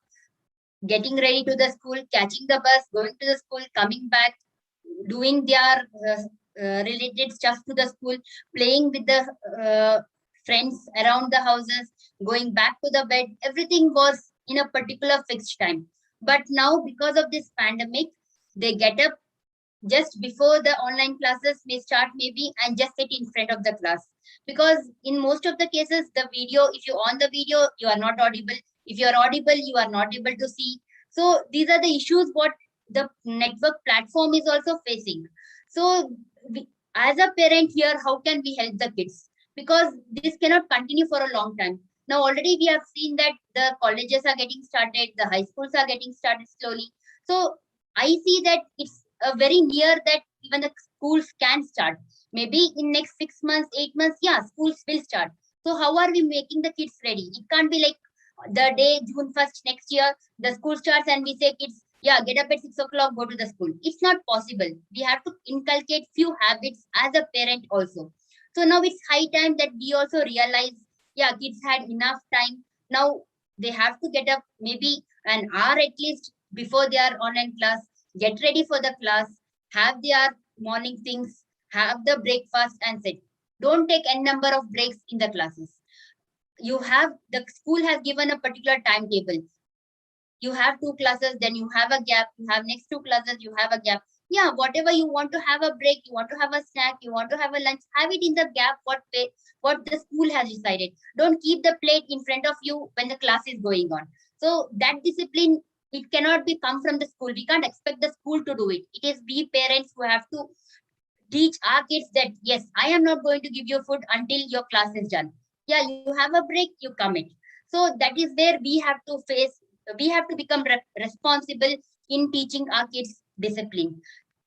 getting ready to the school, catching the bus, going to the school, coming back, doing their related stuff to the school, playing with the friends around the houses, going back to the bed. Everything was in a particular fixed time. But now, because of this pandemic, they get up just before the online classes may start maybe and just sit in front of the class. Because in most of the cases, the video, if you on the video, you are not audible. If you are audible, you are not able to see. So these are the issues what the network platform is also facing. So as a parent here, how can we help the kids? Because this cannot continue for a long time. Now already we have seen that the colleges are getting started, the high schools are getting started slowly. So I see that it's very near that even the schools can start. Maybe in next 6 months, 8 months, yeah, schools will start. So how are we making the kids ready? It can't be like the day June 1st next year, the school starts and we say kids, yeah, get up at 6 o'clock, go to the school. It's not possible. We have to inculcate few habits as a parent also. So now it's high time that we also realize, yeah, kids had enough time. Now they have to get up maybe an hour at least before their online class, get ready for the class, have their morning things, have the breakfast and sit. Don't take n number of breaks in the classes. The school has given a particular timetable. You have 2 classes, then you have a gap, you have next 2 classes, you have a gap. Yeah, whatever you want to have a break, you want to have a snack, you want to have a lunch, have it in the gap what the school has decided. Don't keep the plate in front of you when the class is going on. So that discipline, it cannot be come from the school. We can't expect the school to do it. It is we parents who have to teach our kids that, yes, I am not going to give you food until your class is done. Yeah, you have a break, you commit. So that is where we have to become responsible in teaching our kids discipline.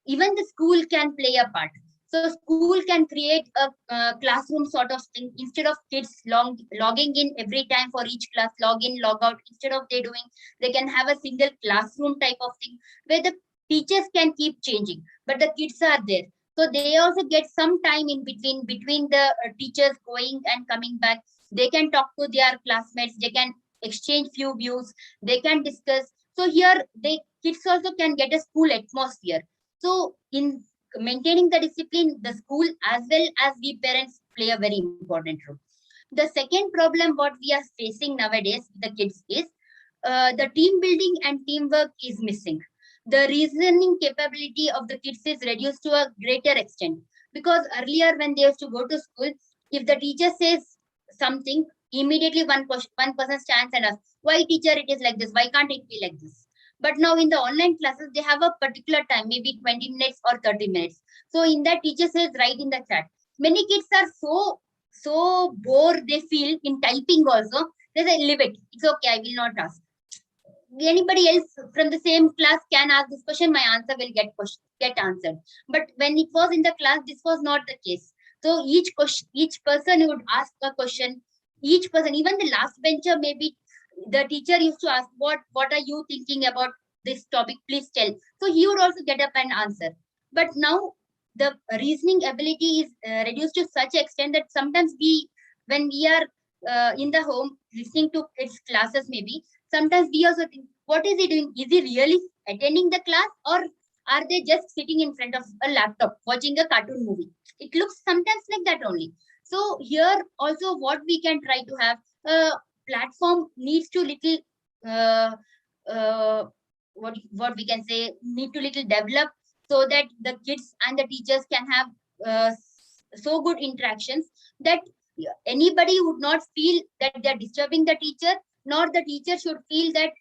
Even the school can play a part. So school can create a classroom sort of thing. Instead of kids logging in every time for each class, log in, log out, instead of they can have a single classroom type of thing where the teachers can keep changing, but the kids are there. So they also get some time in between the teachers going and coming back. They can talk to their classmates. They can exchange few views. They can discuss. So here, kids also can get a school atmosphere. So in maintaining the discipline, the school as well as we parents play a very important role. The second problem what we are facing nowadays with the kids is the team building and teamwork is missing. The reasoning capability of the kids is reduced to a greater extent, because earlier when they used to go to school, if the teacher says something, immediately one person stands and asks, why teacher it is like this, why can't it be like this? But now in the online classes, they have a particular time, maybe 20 minutes or 30 minutes. So in that, teacher says right in the chat. Many kids are so bored they feel in typing also. They say, leave it, it's okay, I will not ask. anybody else from the same class can ask this question, my answer will get answered. But when it was in the class, this was not the case. So each person would ask a question. Each person, even the last bencher, maybe the teacher used to ask, what are you thinking about this topic? Please tell. So he would also get up and answer. But now the reasoning ability is reduced to such extent that sometimes when we are in the home listening to its classes, maybe sometimes we also think, what is he doing? Is he really attending the class, or are they just sitting in front of a laptop watching a cartoon movie? It looks sometimes like that only. So here also what we can try to have, a platform needs to little uh, what we can say, need to little develop, so that the kids and the teachers can have so good interactions that anybody would not feel that they are disturbing the teacher, nor the teacher should feel that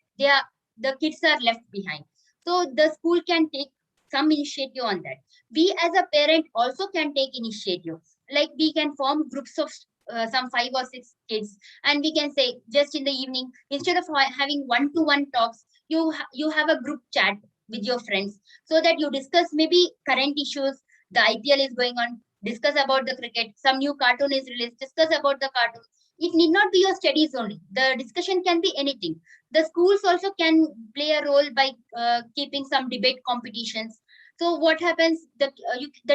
the kids are left behind. So the school can take some initiative on that. We as a parent also can take initiative. Like we can form groups of some 5 or 6 kids, and we can say just in the evening, instead of having one-to-one talks, you have a group chat with your friends, so that you discuss maybe current issues. The IPL is going on, discuss about the cricket. Some new cartoon is released, discuss about the cartoon. It need not be your studies only. The discussion can be anything. The schools also can play a role by keeping some debate competitions. So what happens, the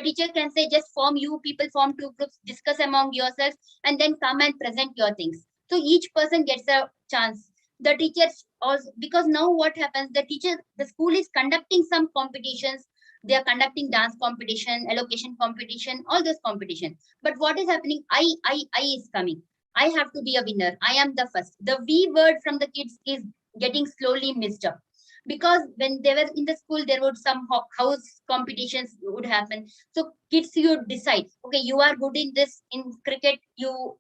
teacher can say, just you people form 2 groups, discuss among yourselves, and then come and present your things. So each person gets a chance. The teachers also, because now what happens, the school is conducting some competitions. They are conducting dance competition, allocation competition, all those competition. But what is happening, I is coming, I have to be a winner, I am the first. The V word from the kids is getting slowly missed up, because when they were in the school, there would some house competitions would happen. So kids, you decide, okay, you are good in this, in cricket, you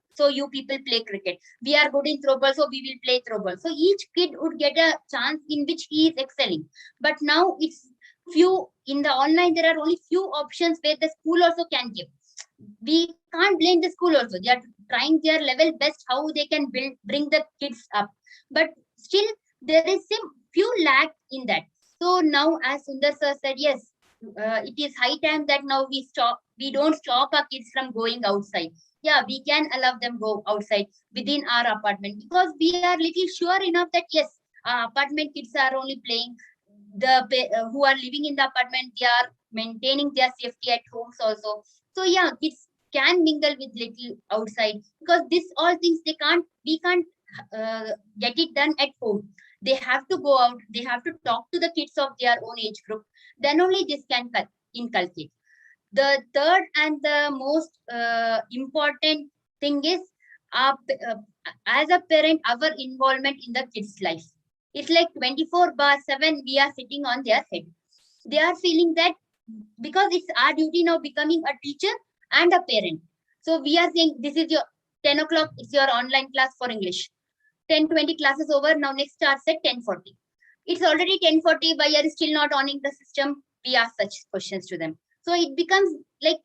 people play cricket. We are good in throw ball, so we will play throw ball. So each kid would get a chance in which he is excelling. But now it's few. In the online, there are only few options where the school also can give. We can't blame the school also. They are trying their level best how they can bring the kids up. But still, there is some few lack in that. So now, as Sundar sir said, yes, it is high time that now we don't stop our kids from going outside. Yeah, we can allow them go outside within our apartment, because we are little sure enough that yes, our apartment kids are only playing. Who are living in the apartment, they are maintaining their safety at homes also. So yeah, kids can mingle with little outside, because this all things we can't get it done at home. They have to go out, they have to talk to the kids of their own age group, then only this can inculcate. The third and the most important thing is, uh, as a parent, our involvement in the kids life. It's like 24/7 we are sitting on their head. They are feeling that, because it's our duty now becoming a teacher and a parent. So we are saying, this is your 10 o'clock, it's your online class for English. 10:20 classes over, now next starts at 10:40. It's already 10:40, why are you still not owning the system? We ask such questions to them. So it becomes like,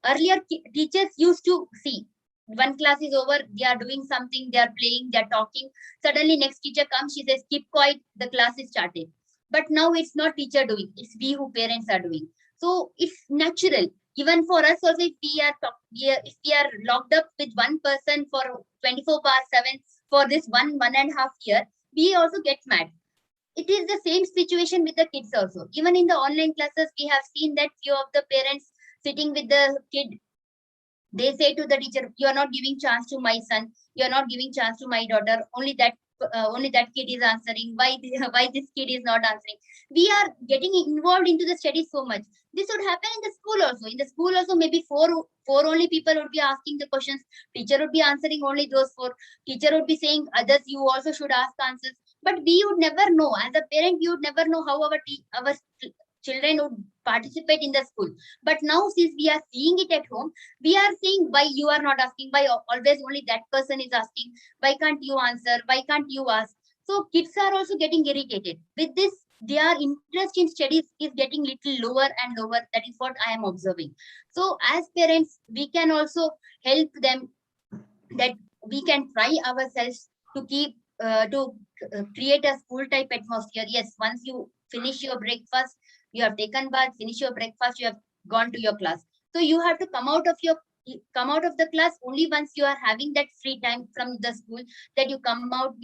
earlier teachers used to see, one class is over, they are doing something, they are playing, they are talking. Suddenly next teacher comes, she says, keep quiet, the class is started. But now it's not teacher doing, it's we who parents are doing. So it's natural. Even for us also, if we are locked up with one person for 24/7 for this 1.5 year, we also get mad. It is the same situation with the kids also. Even in the online classes, we have seen that few of the parents sitting with the kid, they say to the teacher, you are not giving chance to my son, you are not giving chance to my daughter, only that kid is answering, why this kid is not answering. We are getting involved into the studies so much. This would happen in the school also. In the school also, maybe four only people would be asking the questions, teacher would be answering only those 4. Teacher would be saying, others you also should ask answers. But we would never know, as a parent, you would never know how our children would participate in the school. But now, since we are seeing it at home, we are saying, why you are not asking, why always only that person is asking, why can't you answer, why can't you ask? So kids are also getting irritated with this. Their interest in studies is getting little lower and lower. That is what I am observing. So as parents, we can also help them, that we can try ourselves to keep create a school type atmosphere. Yes, once you finish your breakfast, you have taken bath, finish your breakfast, you have gone to your class. So you have to come out of the class only once you are having that free time from the school, that you come out,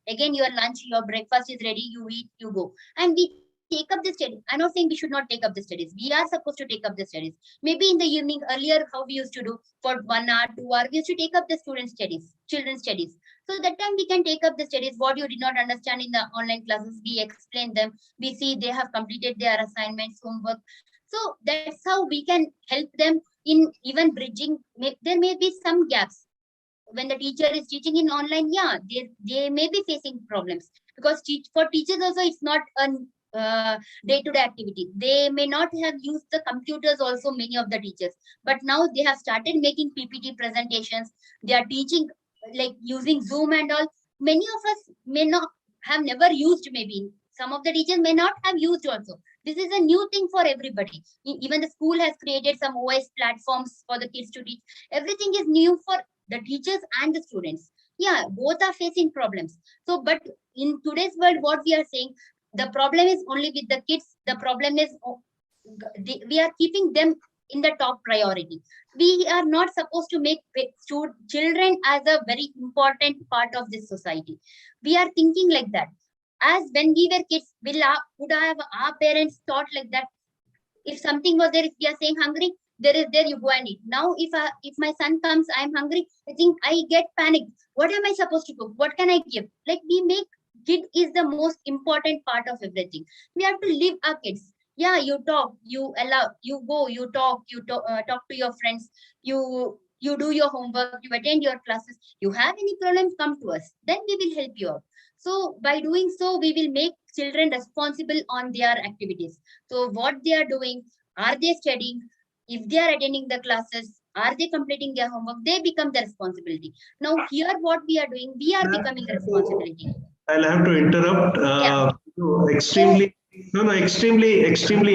again your lunch, your breakfast is ready, you eat, you go, and we take up the studies. I'm not saying we should not take up the studies. We are supposed to take up the studies. Maybe in the evening, earlier, how we used to do for 1 hour, 2 hours, we used to take up the children's studies. So that time we can take up the studies. What you did not understand in the online classes, we explain them. We see they have completed their assignments, homework. So that's how we can help them in even bridging. There may be some gaps. When the teacher is teaching in online, yeah, they may be facing problems, because for teachers also it's not a day-to-day activity. They may not have used the computers also, many of the teachers, but now they have started making PPT presentations. They are teaching like using Zoom and all. Many of us may not have never used, maybe some of the teachers may not have used also. This is a new thing for everybody. Even the school has created some OS platforms for the kids to teach. Everything is new for the teachers and the students. Yeah, both are facing problems. So, but in today's world, what we are saying, the problem is only with the kids. The problem is we are keeping them in the top priority. We are not supposed to make children as a very important part of this society. We are thinking like that. As when we were kids, would have our parents thought like that? If something was there, if we are saying hungry, there, you go and eat. Now, if my son comes, I'm hungry, I think I get panicked. What am I supposed to cook? What can I give? Like, we make kid is the most important part of everything. We have to live our kids. Yeah, you talk, you allow, you go, you talk, talk to your friends, you do your homework, you attend your classes. You have any problems, come to us. Then we will help you out. So by doing so, we will make children responsible on their activities. So what they are doing, are they studying? If they are attending the classes, are they completing their homework? They become the responsibility. Now here, what we are doing, we are becoming the responsibility. I'll have to interrupt. Extremely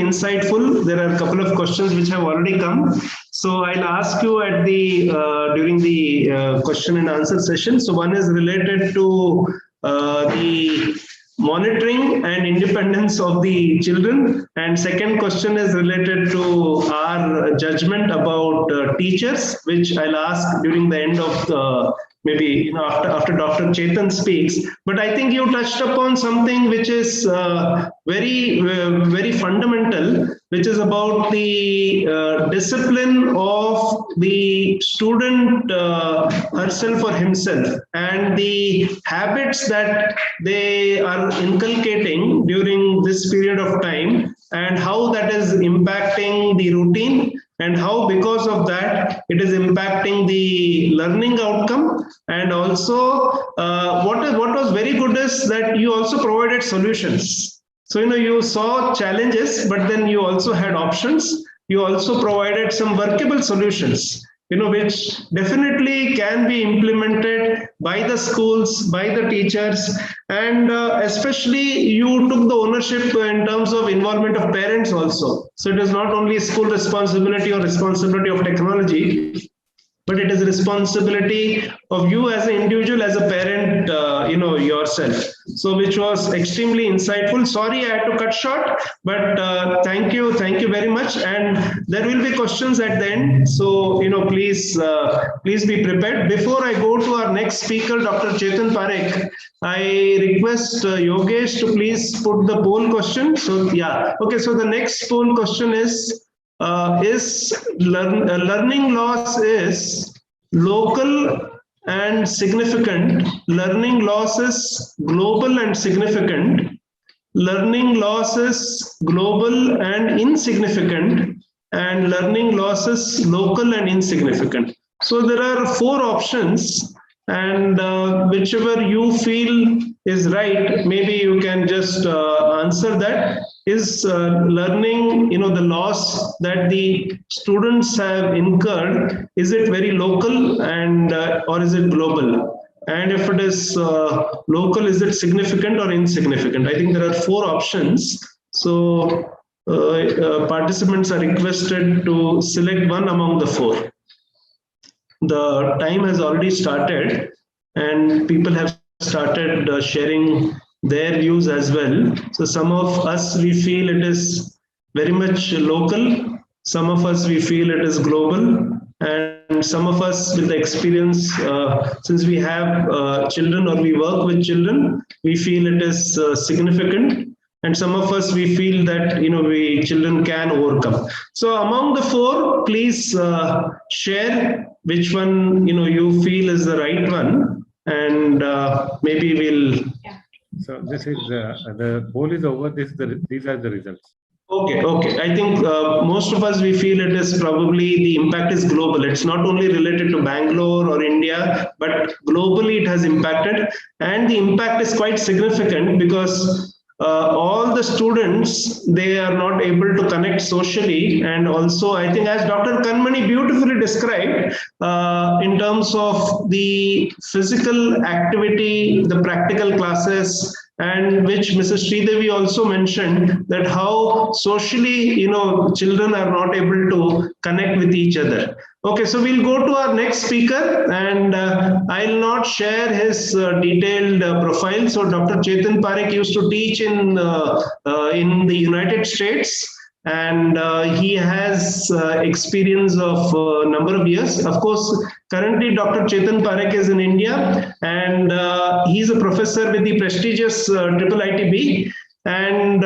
insightful. There are a couple of questions which have already come. So I'll ask you at the during the question and answer session. So one is related to the monitoring and independence of the children, and second question is related to our judgment about teachers, which I'll ask during the end of the maybe after Dr. Chetan speaks. But I think you touched upon something which is very fundamental, which is about the discipline of the student herself or himself, and the habits that they are inculcating during this period of time, and how that is impacting the routine, and how because of that it is impacting the learning outcome. And also what was very good is that you also provided solutions. So you saw challenges, but then you also had options. You also provided some workable solutions, which definitely can be implemented by the schools, by the teachers, and especially you took the ownership in terms of involvement of parents also. So it is not only school responsibility or responsibility of technology, but it is responsibility of you as an individual, as a parent, yourself. So which was extremely insightful. Sorry, I had to cut short, but thank you very much. And there will be questions at the end. So, please be prepared. Before I go to our next speaker, Dr. Chetan Parekh, I request Yogesh to please put the poll question. So, yeah. Okay, so the next poll question is learning loss is local and significant, learning loss is global and significant, learning loss is global and insignificant, and learning loss is local and insignificant. So there are 4 options, and whichever you feel is right, maybe you can just answer that. Is learning, the loss that the students have incurred, is it very local and or is it global? And if it is local, is it significant or insignificant? I think there are 4 options. So participants are requested to select one among the 4. The time has already started and people have started sharing their views as well. So some of us, we feel it is very much local. Some of us, we feel it is global. And some of us with the experience, since we have children or we work with children, we feel it is significant. And some of us, we feel that, we children can overcome. So among the four, please share which one, you feel is the right one. And maybe we'll. So this is the poll is over. These are the results. Okay. I think most of us, we feel it is probably the impact is global. It's not only related to Bangalore or India, but globally it has impacted. And the impact is quite significant because all the students, they are not able to connect socially. And also, I think as Dr. Kanmani beautifully described, in terms of the physical activity, the practical classes, and which Mrs. Sridevi also mentioned, that how socially, children are not able to connect with each other. Okay, so we'll go to our next speaker, and I'll not share his detailed profile. So Dr. Chetan Parekh used to teach in the United States, and he has experience of a number of years. Of course, currently Dr. Chetan Parekh is in India, and he's a professor with the prestigious IIITB. And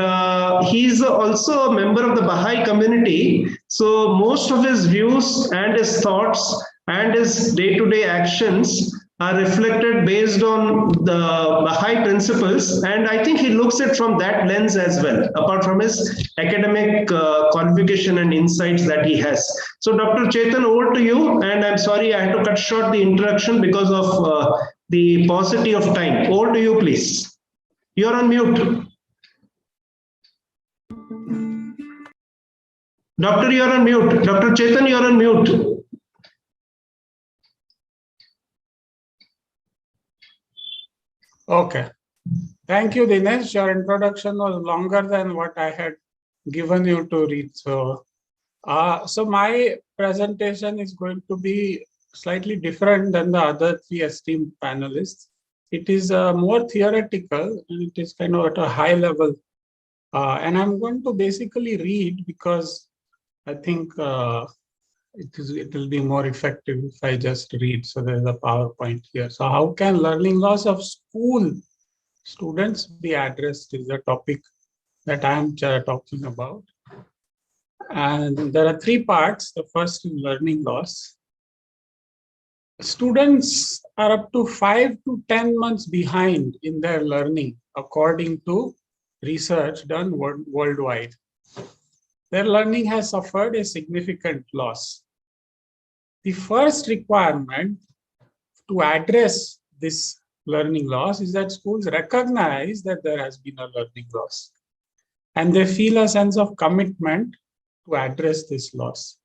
he's also a member of the Baha'i community. So most of his views and his thoughts and his day-to-day actions are reflected based on the Baha'i principles. And I think he looks at from that lens as well, apart from his academic qualification and insights that he has. So Dr. Chetan, over to you. And I'm sorry, I had to cut short the introduction because of the paucity of time. Over to you, please. You're on mute. Doctor, you're on mute. Dr. Chetan, you're on mute. Okay. Thank you, Dinesh. Your introduction was longer than what I had given you to read. So my presentation is going to be slightly different than the other three esteemed panelists. It is more theoretical, and it is kind of at a high level. And I'm going to basically read because I think it will be more effective if I just read. So there's a PowerPoint here. So how can learning loss of school students be addressed is the topic that I'm talking about. And there are three parts. The first is learning loss. Students are up to 5 to 10 months behind in their learning, according to research done worldwide. Their learning has suffered a significant loss. The first requirement to address this learning loss is that schools recognize that there has been a learning loss, and they feel a sense of commitment to address this loss.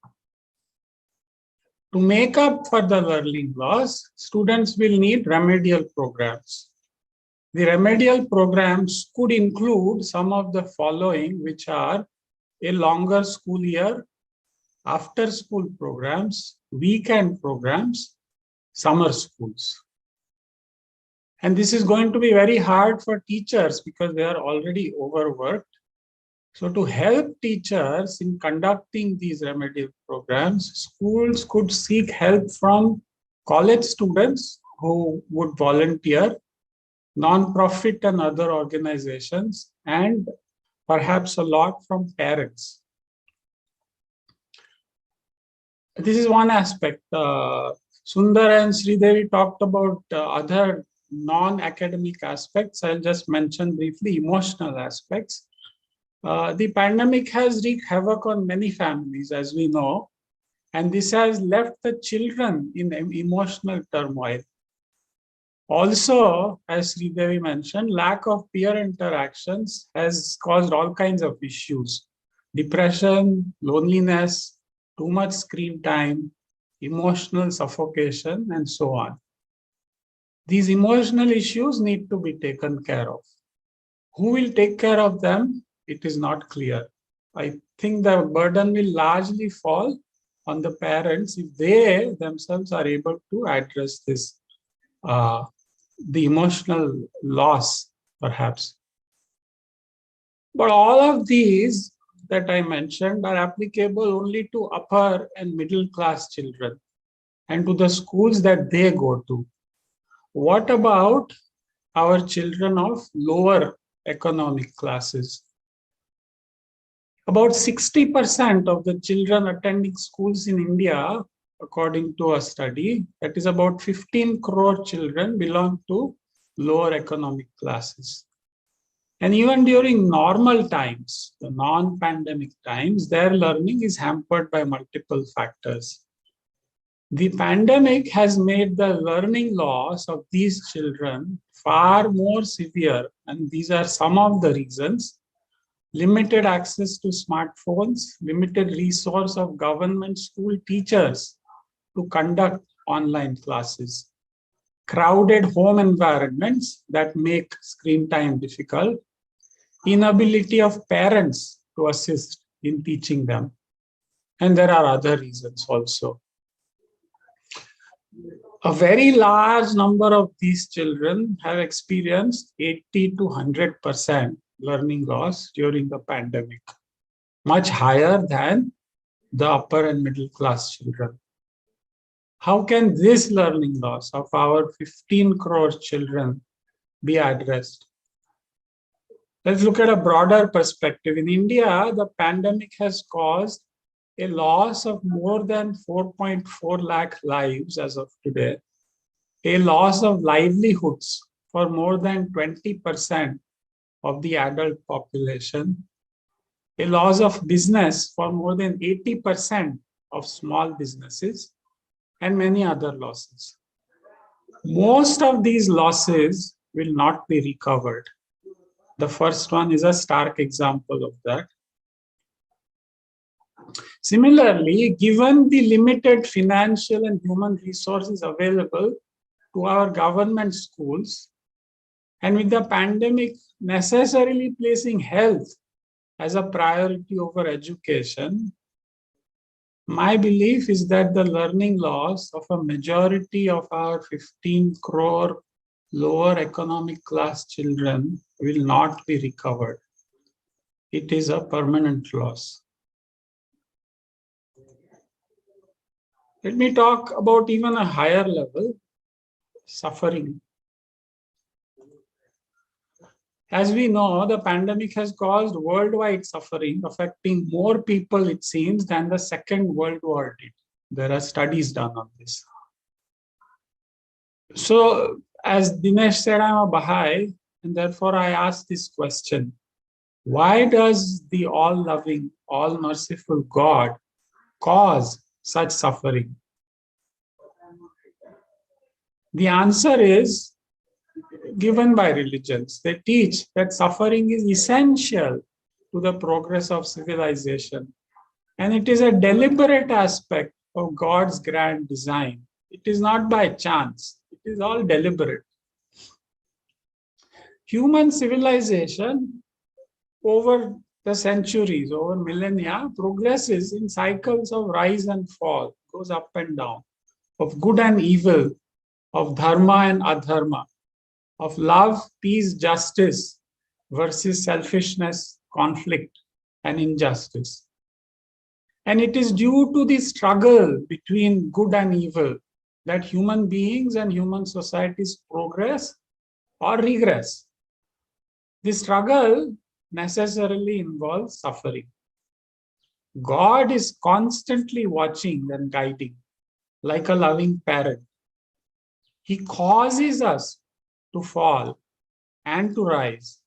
To make up for the learning loss, students will need remedial programs. The remedial programs could include some of the following, which are a longer school year, after-school programs, weekend programs, summer schools. And this is going to be very hard for teachers because they are already overworked. So to help teachers in conducting these remedial programs, schools could seek help from college students who would volunteer, non-profit and other organizations, and perhaps a lot from parents. This is one aspect. Sundar and Sridevi talked about other non-academic aspects. I'll just mention briefly emotional aspects. The pandemic has wreaked havoc on many families, as we know, and this has left the children in emotional turmoil. Also, as Sridevi mentioned, lack of peer interactions has caused all kinds of issues: depression, loneliness, too much screen time, emotional suffocation, and so on. These emotional issues need to be taken care of. Who will take care of them? It is not clear. I think the burden will largely fall on the parents if they themselves are able to address this the emotional loss, perhaps. But all of these that I mentioned are applicable only to upper and middle class children and to the schools that they go to. What about our children of lower economic classes? About 60% of the children attending schools in India, according to a study, that is about 15 crore children, belong to lower economic classes. And even during normal times, the non-pandemic times, their learning is hampered by multiple factors. The pandemic has made the learning loss of these children far more severe, and these are some of the reasons. Limited access to smartphones, limited resource of government school teachers to conduct online classes, crowded home environments that make screen time difficult, inability of parents to assist in teaching them. And there are other reasons also. A very large number of these children have experienced 80 to 100% learning loss during the pandemic, much higher than the upper and middle class children. How can this learning loss of our 15 crore children be addressed? Let's look at a broader perspective. In India, the pandemic has caused a loss of more than 4.4 lakh lives as of today, a loss of livelihoods for more than 20% of the adult population, a loss of business for more than 80% of small businesses, and many other losses. Most of these losses will not be recovered. The first one is a stark example of that. Similarly, given the limited financial and human resources available to our government schools, and with the pandemic necessarily placing health as a priority over education, my belief is that the learning loss of a majority of our 15 crore lower economic class children will not be recovered. It is a permanent loss. Let me talk about even a higher level, suffering. As we know, the pandemic has caused worldwide suffering, affecting more people, it seems, than the Second World War did. There are studies done on this. So, as Dinesh said, I'm a Baha'i, and therefore I ask this question. Why does the all-loving, all-merciful God cause such suffering? The answer is given by religions. They teach that suffering is essential to the progress of civilization. And it is a deliberate aspect of God's grand design. It is not by chance. It is all deliberate. Human civilization over the centuries, over millennia, progresses in cycles of rise and fall, goes up and down, of good and evil, of dharma and adharma, of love, peace, justice versus selfishness, conflict, and injustice. And it is due to the struggle between good and evil that human beings and human societies progress or regress. The struggle necessarily involves suffering. God is constantly watching and guiding, like a loving parent. He causes us to fall and to rise,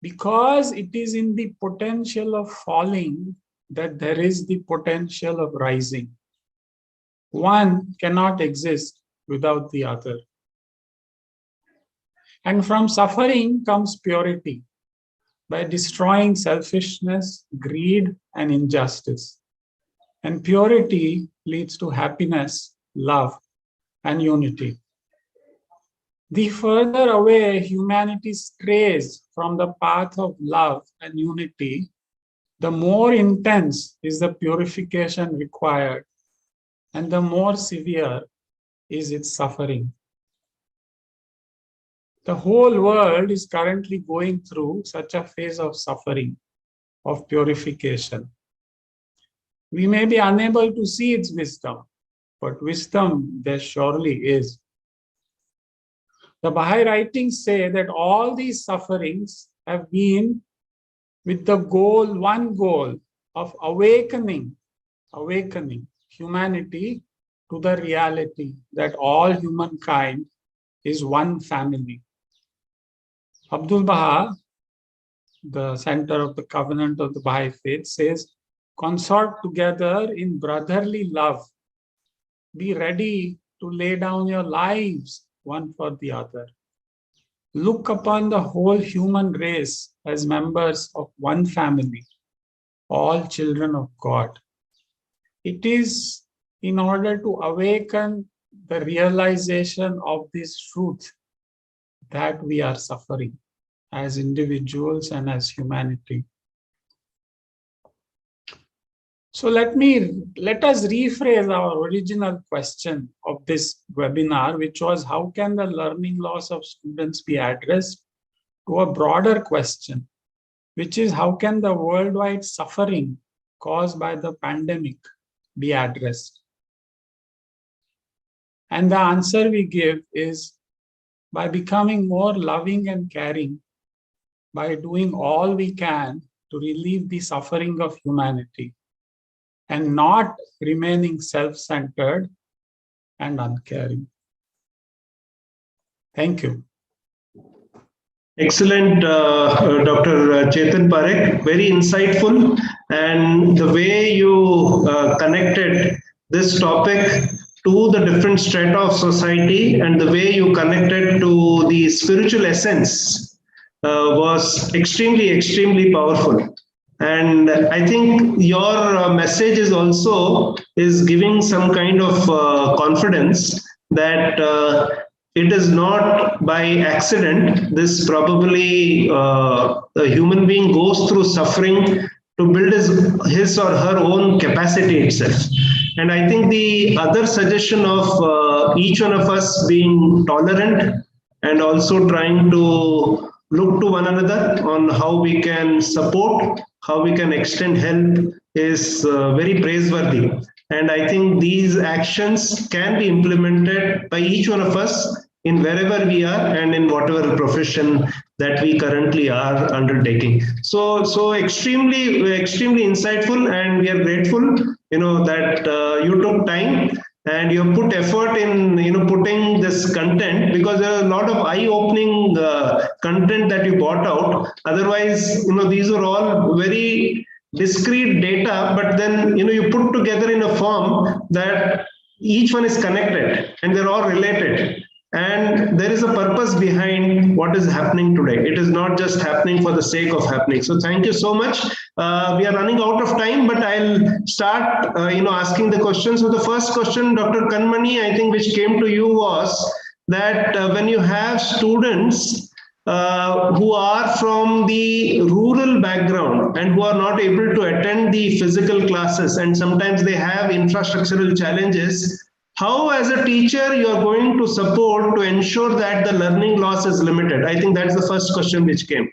because it is in the potential of falling that there is the potential of rising. One cannot exist without the other. And from suffering comes purity, by destroying selfishness, greed, and injustice. And purity leads to happiness, love, and unity. The further away humanity strays from the path of love and unity, the more intense is the purification required, and the more severe is its suffering. The whole world is currently going through such a phase of suffering, of purification. We may be unable to see its wisdom, but wisdom there surely is. The Baha'i writings say that all these sufferings have been with the goal, one goal of awakening humanity to the reality that all humankind is one family. Abdul Baha, the center of the covenant of the Baha'i faith, says, consort together in brotherly love. Be ready to lay down your lives one for the other. Look upon the whole human race as members of one family, all children of God. It is in order to awaken the realization of this truth that we are suffering as individuals and as humanity. So let us rephrase our original question of this webinar, which was how can the learning loss of students be addressed, to a broader question, which is how can the worldwide suffering caused by the pandemic be addressed? And the answer we give is by becoming more loving and caring, by doing all we can to relieve the suffering of humanity, and not remaining self-centered and uncaring. Thank you. Excellent, Dr. Chetan Parekh, very insightful, and the way you connected this topic to the different strata of society and the way you connected to the spiritual essence was extremely powerful. And I think your message is also giving some kind of confidence that it is not by accident. This probably a human being goes through suffering to build his or her own capacity itself. And I think the other suggestion of each one of us being tolerant and also trying to look to one another on how we can support, how we can extend help is very praiseworthy. And I think these actions can be implemented by each one of us in wherever we are and in whatever profession that we currently are undertaking. So extremely insightful, and we are grateful, that you took time and you put effort in, putting this content, because there are a lot of eye-opening content that you brought out. Otherwise, these are all very discrete data, but then, you put together in a form that each one is connected and they're all related. And there is a purpose behind what is happening today. It is not just happening for the sake of happening. So thank you so much. We are running out of time, but I'll start, asking the questions. So the first question, Dr. Kanmani, I think, which came to you was that when you have students who are from the rural background and who are not able to attend the physical classes, and sometimes they have infrastructural challenges, how as a teacher you are going to support to ensure that the learning loss is limited? I think that's the first question which came.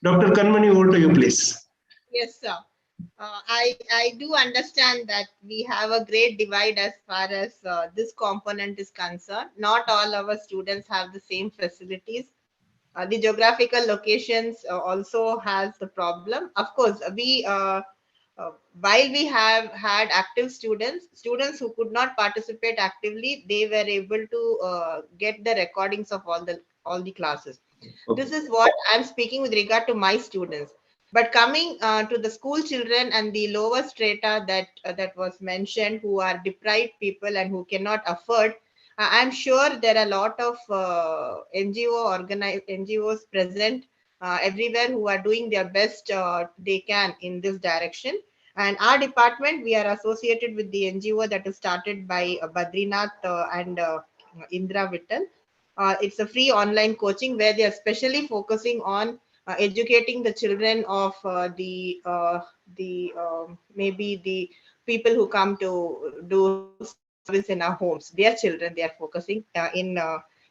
Dr. Kanmani, over to you, please. Yes, sir. I do understand that we have a great divide as far as this component is concerned. Not all our students have the same facilities. The geographical locations also has the problem. Of course, while we have had active students who could not participate actively, they were able to get the recordings of all the classes. Okay. This is what I'm speaking with regard to my students. But coming to the school children and the lower strata that was mentioned, who are deprived people and who cannot afford, I'm sure there are a lot of NGOs present everywhere who are doing their best they can in this direction. And our department, we are associated with the NGO that is started by Badrinath and Indra Vittal. It's a free online coaching where they are specially focusing on educating the children of maybe the people who come to do service in our homes. Their children, they are focusing in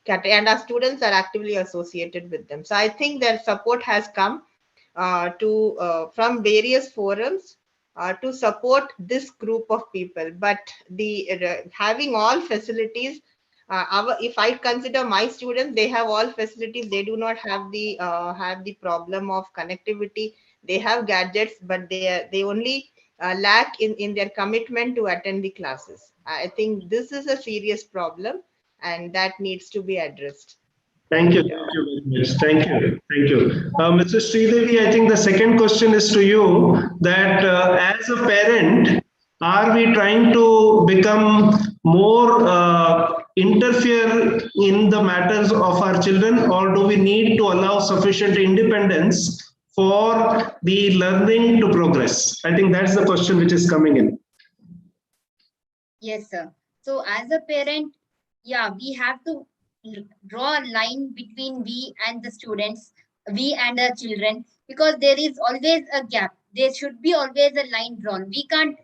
and our students are actively associated with them. So I think that support has come from various forums to support this group of people. But the having all facilities, if I consider my students, they have all facilities. They do not have the problem of connectivity. They have gadgets, but they only lack in their commitment to attend the classes. I think this is a serious problem, and that needs to be addressed. Thank you. Thank you very much. Thank you. Thank you. Mr. Sridevi, I think the second question is to you that as a parent, are we trying to become more interfere in the matters of our children, or do we need to allow sufficient independence for the learning to progress? I think that's the question which is coming in. Yes, sir. So as a parent, yeah, we have to draw a line between we and the students, we and our children, because there is always a gap. There should be always a line drawn. We can't,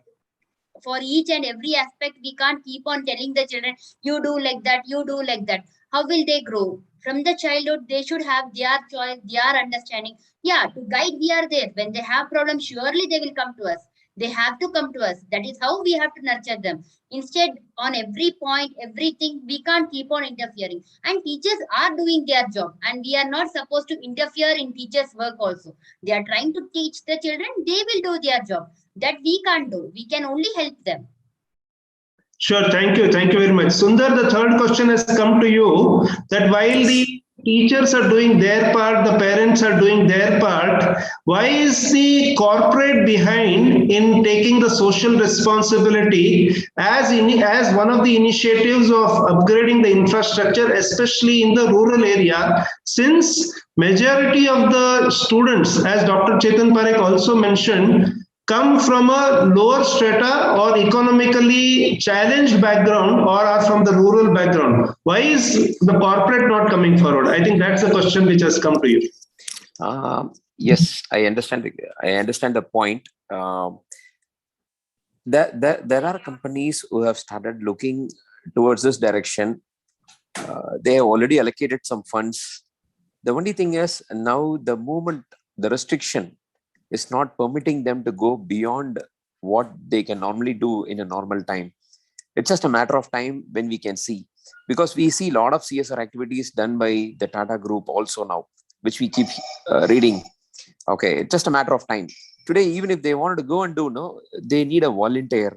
for each and every aspect, we can't keep on telling the children, you do like that, you do like that. How will they grow? From the childhood, they should have their choice, their understanding. Yeah, to guide, we are there. When they have problems, surely they will come to us. They have to come to us. That is how we have to nurture them. Instead, on every point, everything, we can't keep on interfering. And teachers are doing their job, and we are not supposed to interfere in teachers' work also. They are trying to teach the children, they will do their job. That we can't do. We can only help them. Sure, thank you. Thank you very much. Sundar, the third question has come to you that while the teachers are doing their part, the parents are doing their part, why is the corporate behind in taking the social responsibility as one of the initiatives of upgrading the infrastructure, especially in the rural area, since majority of the students, as Dr. Chetan Parekh also mentioned, come from a lower strata or economically challenged background or are from the rural background. Why is the corporate not coming forward? I think that's the question which has come to you. Yes, I understand. I understand the point. There are companies who have started looking towards this direction. They have already allocated some funds. The only thing is now the restriction is not permitting them to go beyond what they can normally do in a normal time. It's just a matter of time when we can see, because we see a lot of CSR activities done by the Tata Group also now, which we keep reading. Okay, it's just a matter of time. Today, even if they wanted to go and do, they need a volunteer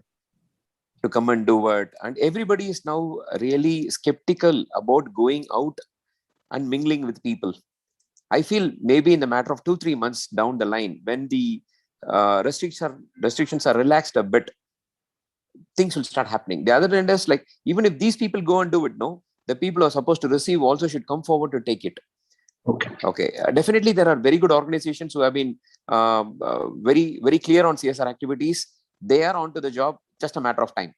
to come and do it. And everybody is now really skeptical about going out and mingling with people. I feel maybe in the matter of 2-3 months down the line, when the restrictions are relaxed a bit, things will start happening. The other end is like, even if these people go and do it, the people who are supposed to receive also should come forward to take it. Okay. Definitely, there are very good organizations who have been very, very clear on CSR activities. They are onto the job, just a matter of time.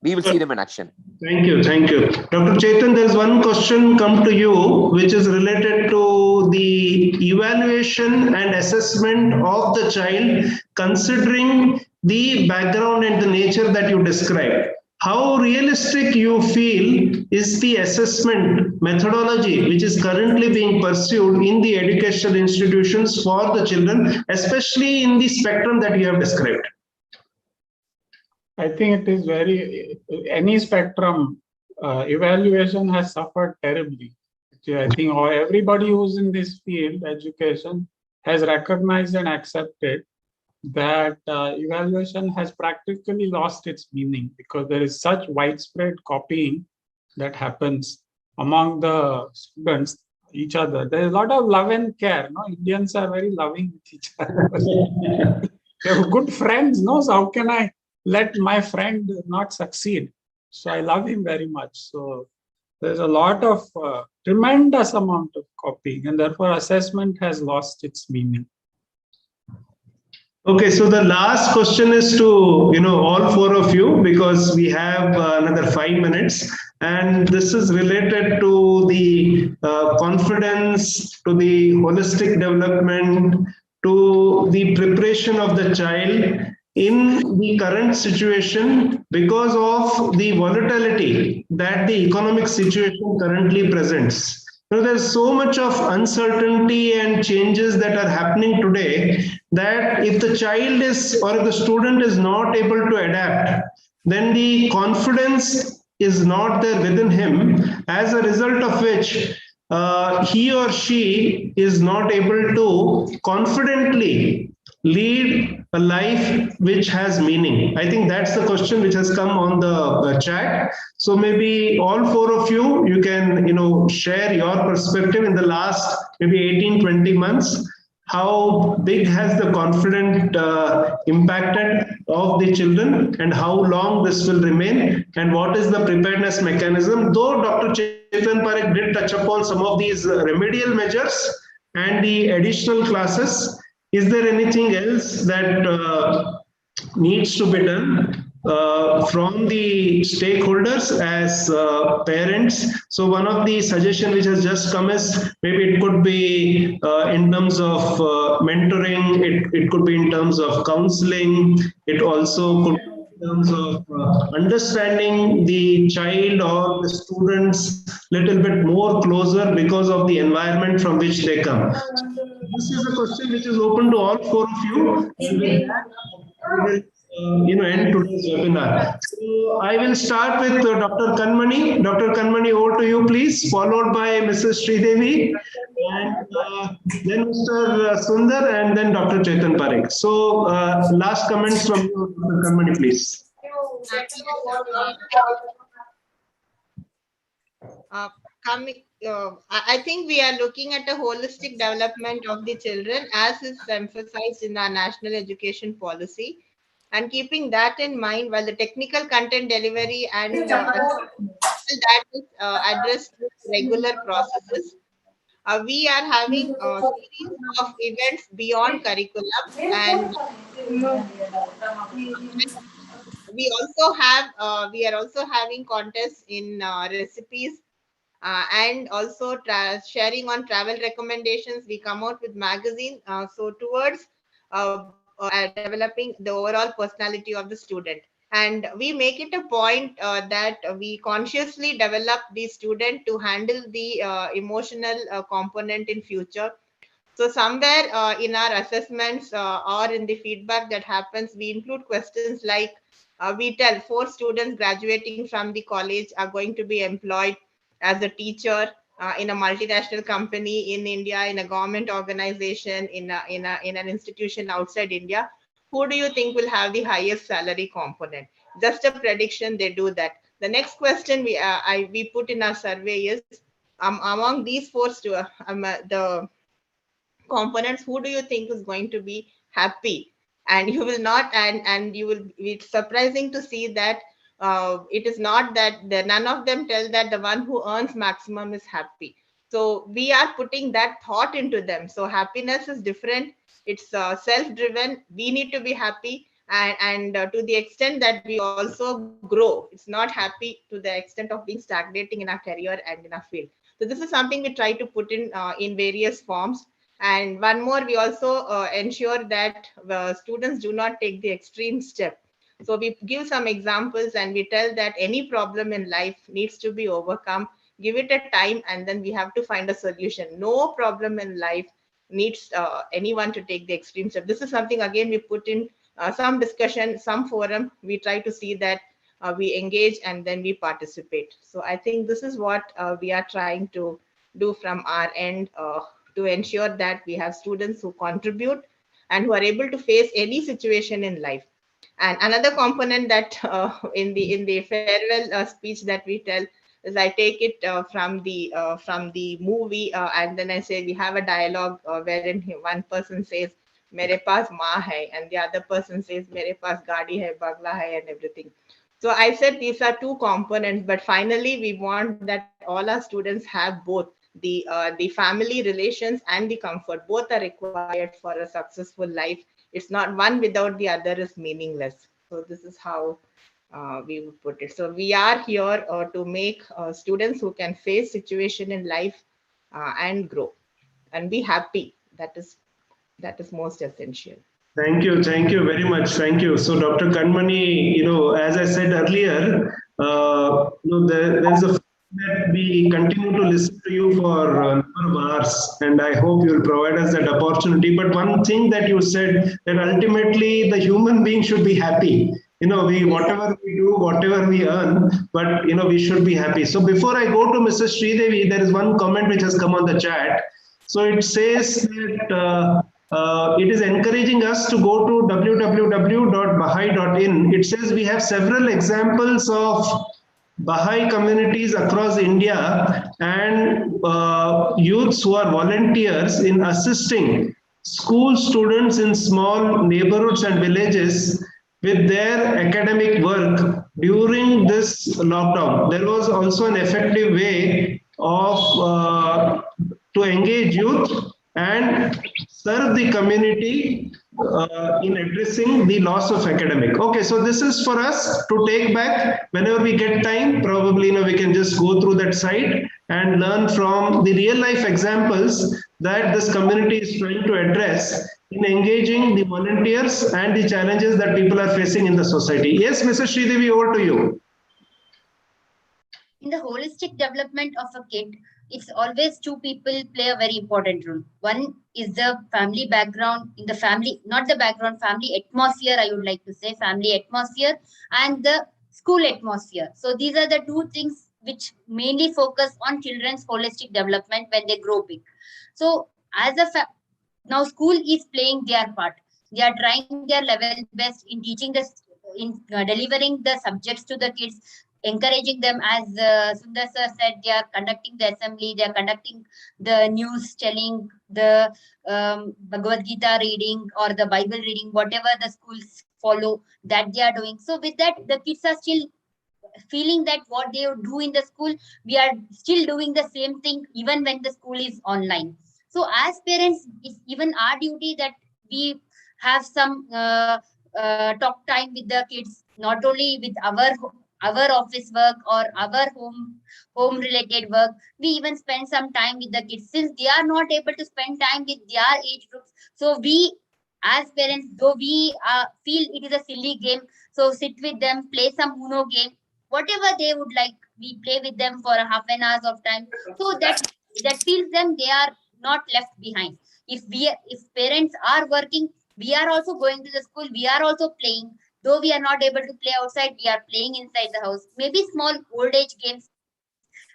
We will see them in action. Thank you. Thank you. Dr. Chetan, there's one question come to you, which is related to the evaluation and assessment of the child, considering the background and the nature that you described. How realistic you feel is the assessment methodology which is currently being pursued in the educational institutions for the children, especially in the spectrum that you have described? I think it is any spectrum, evaluation has suffered terribly. I think everybody who's in this field, education, has recognized and accepted that evaluation has practically lost its meaning, because there is such widespread copying that happens among the students, each other. There is a lot of love and care. Indians are very loving with each other. They're good friends. So how can I let my friend not succeed? So I love him very much. So there's a lot of tremendous amount of copying, and therefore assessment has lost its meaning. Okay, so the last question is to all four of you, because we have another 5 minutes, and this is related to the confidence, to the holistic development, to the preparation of the child in the current situation because of the volatility that the economic situation currently presents. There's so much of uncertainty and changes that are happening today that if the child is or if the student is not able to adapt, then the confidence is not there within him, as a result of which he or she is not able to confidently lead a life which has meaning. I think that's the question which has come on the chat. So maybe all four of you can share your perspective in the last maybe 18-20 months. How big has the confidence impacted of the children, and how long this will remain, and what is the preparedness mechanism? Though Dr. Chetan Parekh did touch upon some of these remedial measures and the additional classes, is there anything else that needs to be done from the stakeholders as parents? So one of the suggestions which has just come is maybe it could be in terms of mentoring, it could be in terms of counseling, it also could be in terms of understanding the child or the students little bit more closer because of the environment from which they come. This is a question which is open to all four of you. And with that, we will end today's webinar. So I will start with Dr. Kanmani. Dr. Kanmani, over to you, please, followed by Mrs. Sridevi, and then Mr. Sundar, and then Dr. Chetan Parekh. So last comments from you, Dr. Kanmani, please. I think we are looking at a holistic development of the children as is emphasized in our national education policy, and keeping that in mind, while the technical content delivery and that is addressed through regular processes, we are having a series of events beyond curriculum, and we are also having contests in recipes, and also sharing on travel recommendations. We come out with magazine, so towards developing the overall personality of the student. And we make it a point that we consciously develop the student to handle the emotional component in future. So somewhere in our assessments or in the feedback that happens, we include questions like, we tell 4 students graduating from the college are going to be employed as a teacher in a multinational company in India, in a government organization, in an institution outside India. Who do you think will have the highest salary component? Just a prediction, they do that. The next question we put in our survey is, among these 4 the components, who do you think is going to be happy? And you will not, and you will, it's surprising to see that it is not that none of them tell that the one who earns maximum is happy. So we are putting that thought into them. So happiness is different. It's self-driven. We need to be happy, and to the extent that we also grow. It's not happy to the extent of being stagnating in our career and in our field. So this is something we try to put in various forms. And one more, we also ensure that students do not take the extreme step. So we give some examples and we tell that any problem in life needs to be overcome. Give it a time, and then we have to find a solution. No problem in life needs anyone to take the extreme step. This is something, again, we put in some discussion, some forum. We try to see that we engage and then we participate. So I think this is what we are trying to do from our end, to ensure that we have students who contribute and who are able to face any situation in life. And another component that in the farewell speech that we tell is, I take it from the movie, and then I say we have a dialogue wherein one person says, "Mere paas maa hai," and the other person says, "Mere paas gaadi hai, bagla hai," and everything. So I said these are 2 components, but finally we want that all our students have both. The family relations and the comfort, both are required for a successful life. It's not one without the other is meaningless. So this is how we would put it. So we are here to make students who can face situation in life and grow and be happy. That is most essential. Thank you very much. Thank you. So, Dr. Kanmani, as I said earlier, there's a that we continue to listen to you for a number of hours, and I hope you'll provide us that opportunity. But one thing that you said, that ultimately the human being should be happy. We whatever we do, whatever we earn, but we should be happy. So before I go to Mrs. Sridevi, there is one comment which has come on the chat. So it says that it is encouraging us to go to www.baha'i.in. It says we have several examples of Baha'i communities across India and youths who are volunteers in assisting school students in small neighborhoods and villages with their academic work during this lockdown. There was also an effective way of to engage youth and serve the community in addressing the loss of academic. Okay, so this is for us to take back whenever we get time. Probably we can just go through that site and learn from the real life examples that this community is trying to address in engaging the volunteers and the challenges that people are facing in the society. Yes, Mrs. Sridevi, over to you. In the holistic development of a kid, it's always two people play a very important role. One is the family background, in the family, not the background, family atmosphere, I would like to say, family atmosphere, and the school atmosphere. So these are the two things which mainly focus on children's holistic development when they grow big. So as a now school is playing their part. They are trying their level best in teaching this, in delivering the subjects to the kids, encouraging them. As Sundar sir said, they are conducting the assembly, they are conducting the news telling, the Bhagavad Gita reading or the Bible reading, whatever the schools follow, that they are doing. So with that, the kids are still feeling that what they do in the school, we are still doing the same thing even when the school is online. So as parents, it's even our duty that we have some talk time with the kids, not only with our office work or our home related work. We even spend some time with the kids since they are not able to spend time with their age groups. So we as parents, though we feel it is a silly game, so sit with them, play some Uno game, whatever they would like, we play with them for a half an hour of time, so that feels them they are not left behind. If parents are working, we are also going to the school, we are also playing. Though we are not able to play outside, we are playing inside the house. Maybe small old age games,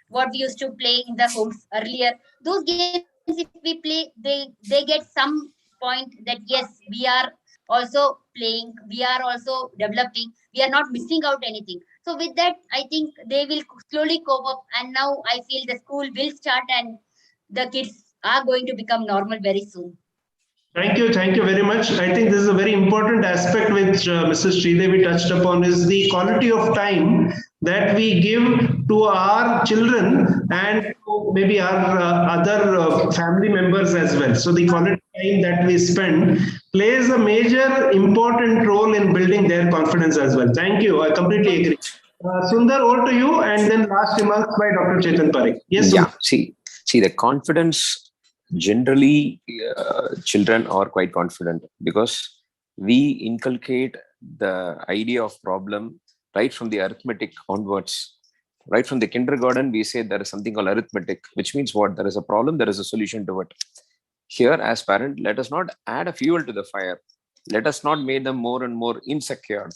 what we used to play in the homes earlier. Those games, if we play, they get some point that yes, we are also playing, we are also developing, we are not missing out anything. So with that, I think they will slowly cope up. And now I feel the school will start and the kids are going to become normal very soon. Thank you very much. I think this is a very important aspect which Mrs. Sridevi touched upon, is the quality of time that we give to our children and to maybe our other family members as well. So the quality time that we spend plays a major important role in building their confidence as well. Thank you. I completely agree. Sundar, over to you, and then last remarks by Dr. Chetan Parekh. Yes, Sundar. Yeah, see the confidence. Generally, children are quite confident because we inculcate the idea of problem right from the arithmetic onwards. Right from the kindergarten, we say there is something called arithmetic, which means what? There is a problem, there is a solution to it. Here, as parent, let us not add a fuel to the fire. Let us not make them more and more insecure.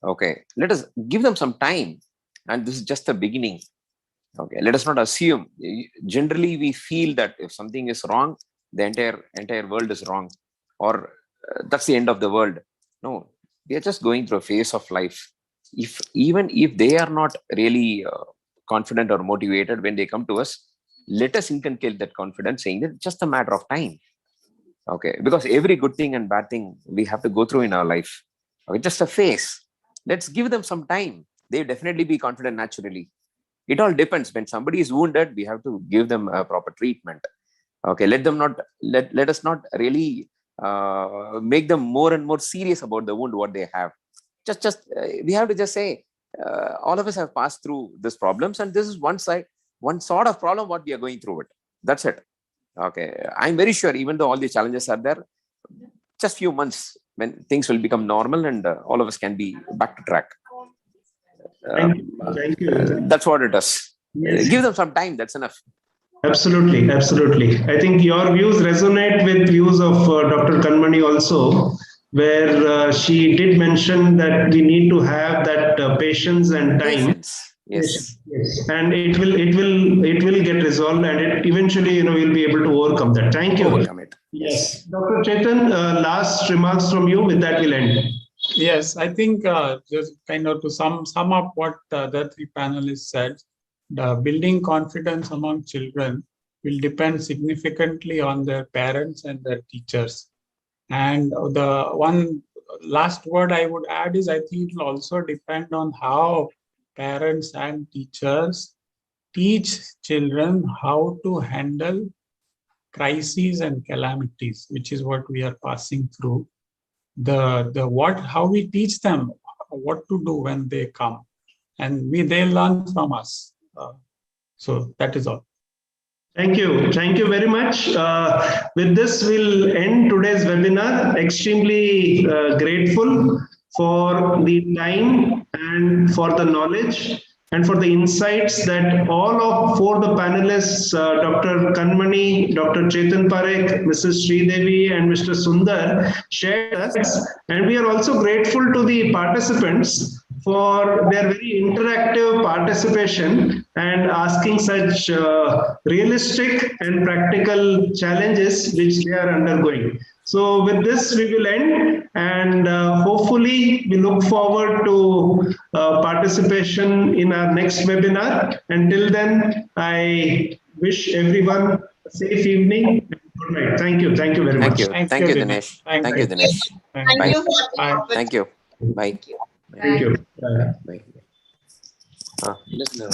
Okay, let us give them some time. And this is just the beginning. Okay, let us not assume. Generally, we feel that if something is wrong, the entire world is wrong, or that's the end of the world. No, we are just going through a phase of life. Even if they are not really confident or motivated when they come to us, let us inculcate that confidence, saying that it's just a matter of time. Okay, because every good thing and bad thing we have to go through in our life. Okay, just a phase. Let's give them some time. They definitely be confident naturally. It all depends. When somebody is wounded, we have to give them a proper treatment. Okay, let us not really make them more and more serious about the wound what they have. We have to just say, all of us have passed through these problems, and this is one sort of problem what we are going through it. That's it. Okay, I'm very sure even though all the challenges are there, just few months when things will become normal and all of us can be back to track. Thank you. That's what it is. Yes. Give them some time. That's enough. Absolutely, absolutely. I think your views resonate with views of Dr. Kanmani also, where she did mention that we need to have that patience and time. Patience. Yes. Yes. And it will get resolved, and it eventually, we'll be able to overcome that. Thank you. Overcome it. Yes. Dr. Chetan, last remarks from you. With that, we'll end. Yes, I think just kind of to sum up what the other three panelists said, the building confidence among children will depend significantly on their parents and their teachers. And the one last word I would add is I think it will also depend on how parents and teachers teach children how to handle crises and calamities, which is what we are passing through. How we teach them what to do when they come, and they learn from us. So that is all. Thank you. Thank you very much. With this, we'll end today's webinar. Extremely grateful for the time and for the knowledge and for the insights that all four of the panelists, Dr. Kanmani, Dr. Chetan Parekh, Mrs. Sridevi, and Mr. Sundar shared us. And we are also grateful to the participants for their very interactive participation and asking such realistic and practical challenges which they are undergoing. So with this, we will end, and hopefully we look forward to participation in our next webinar. Until then, I wish everyone a safe evening and good night. Thank you. Thank you very much. Thank you, Dinesh. Thank you, Dinesh. Thank you. Thank you. Bye. Thank you. Bye.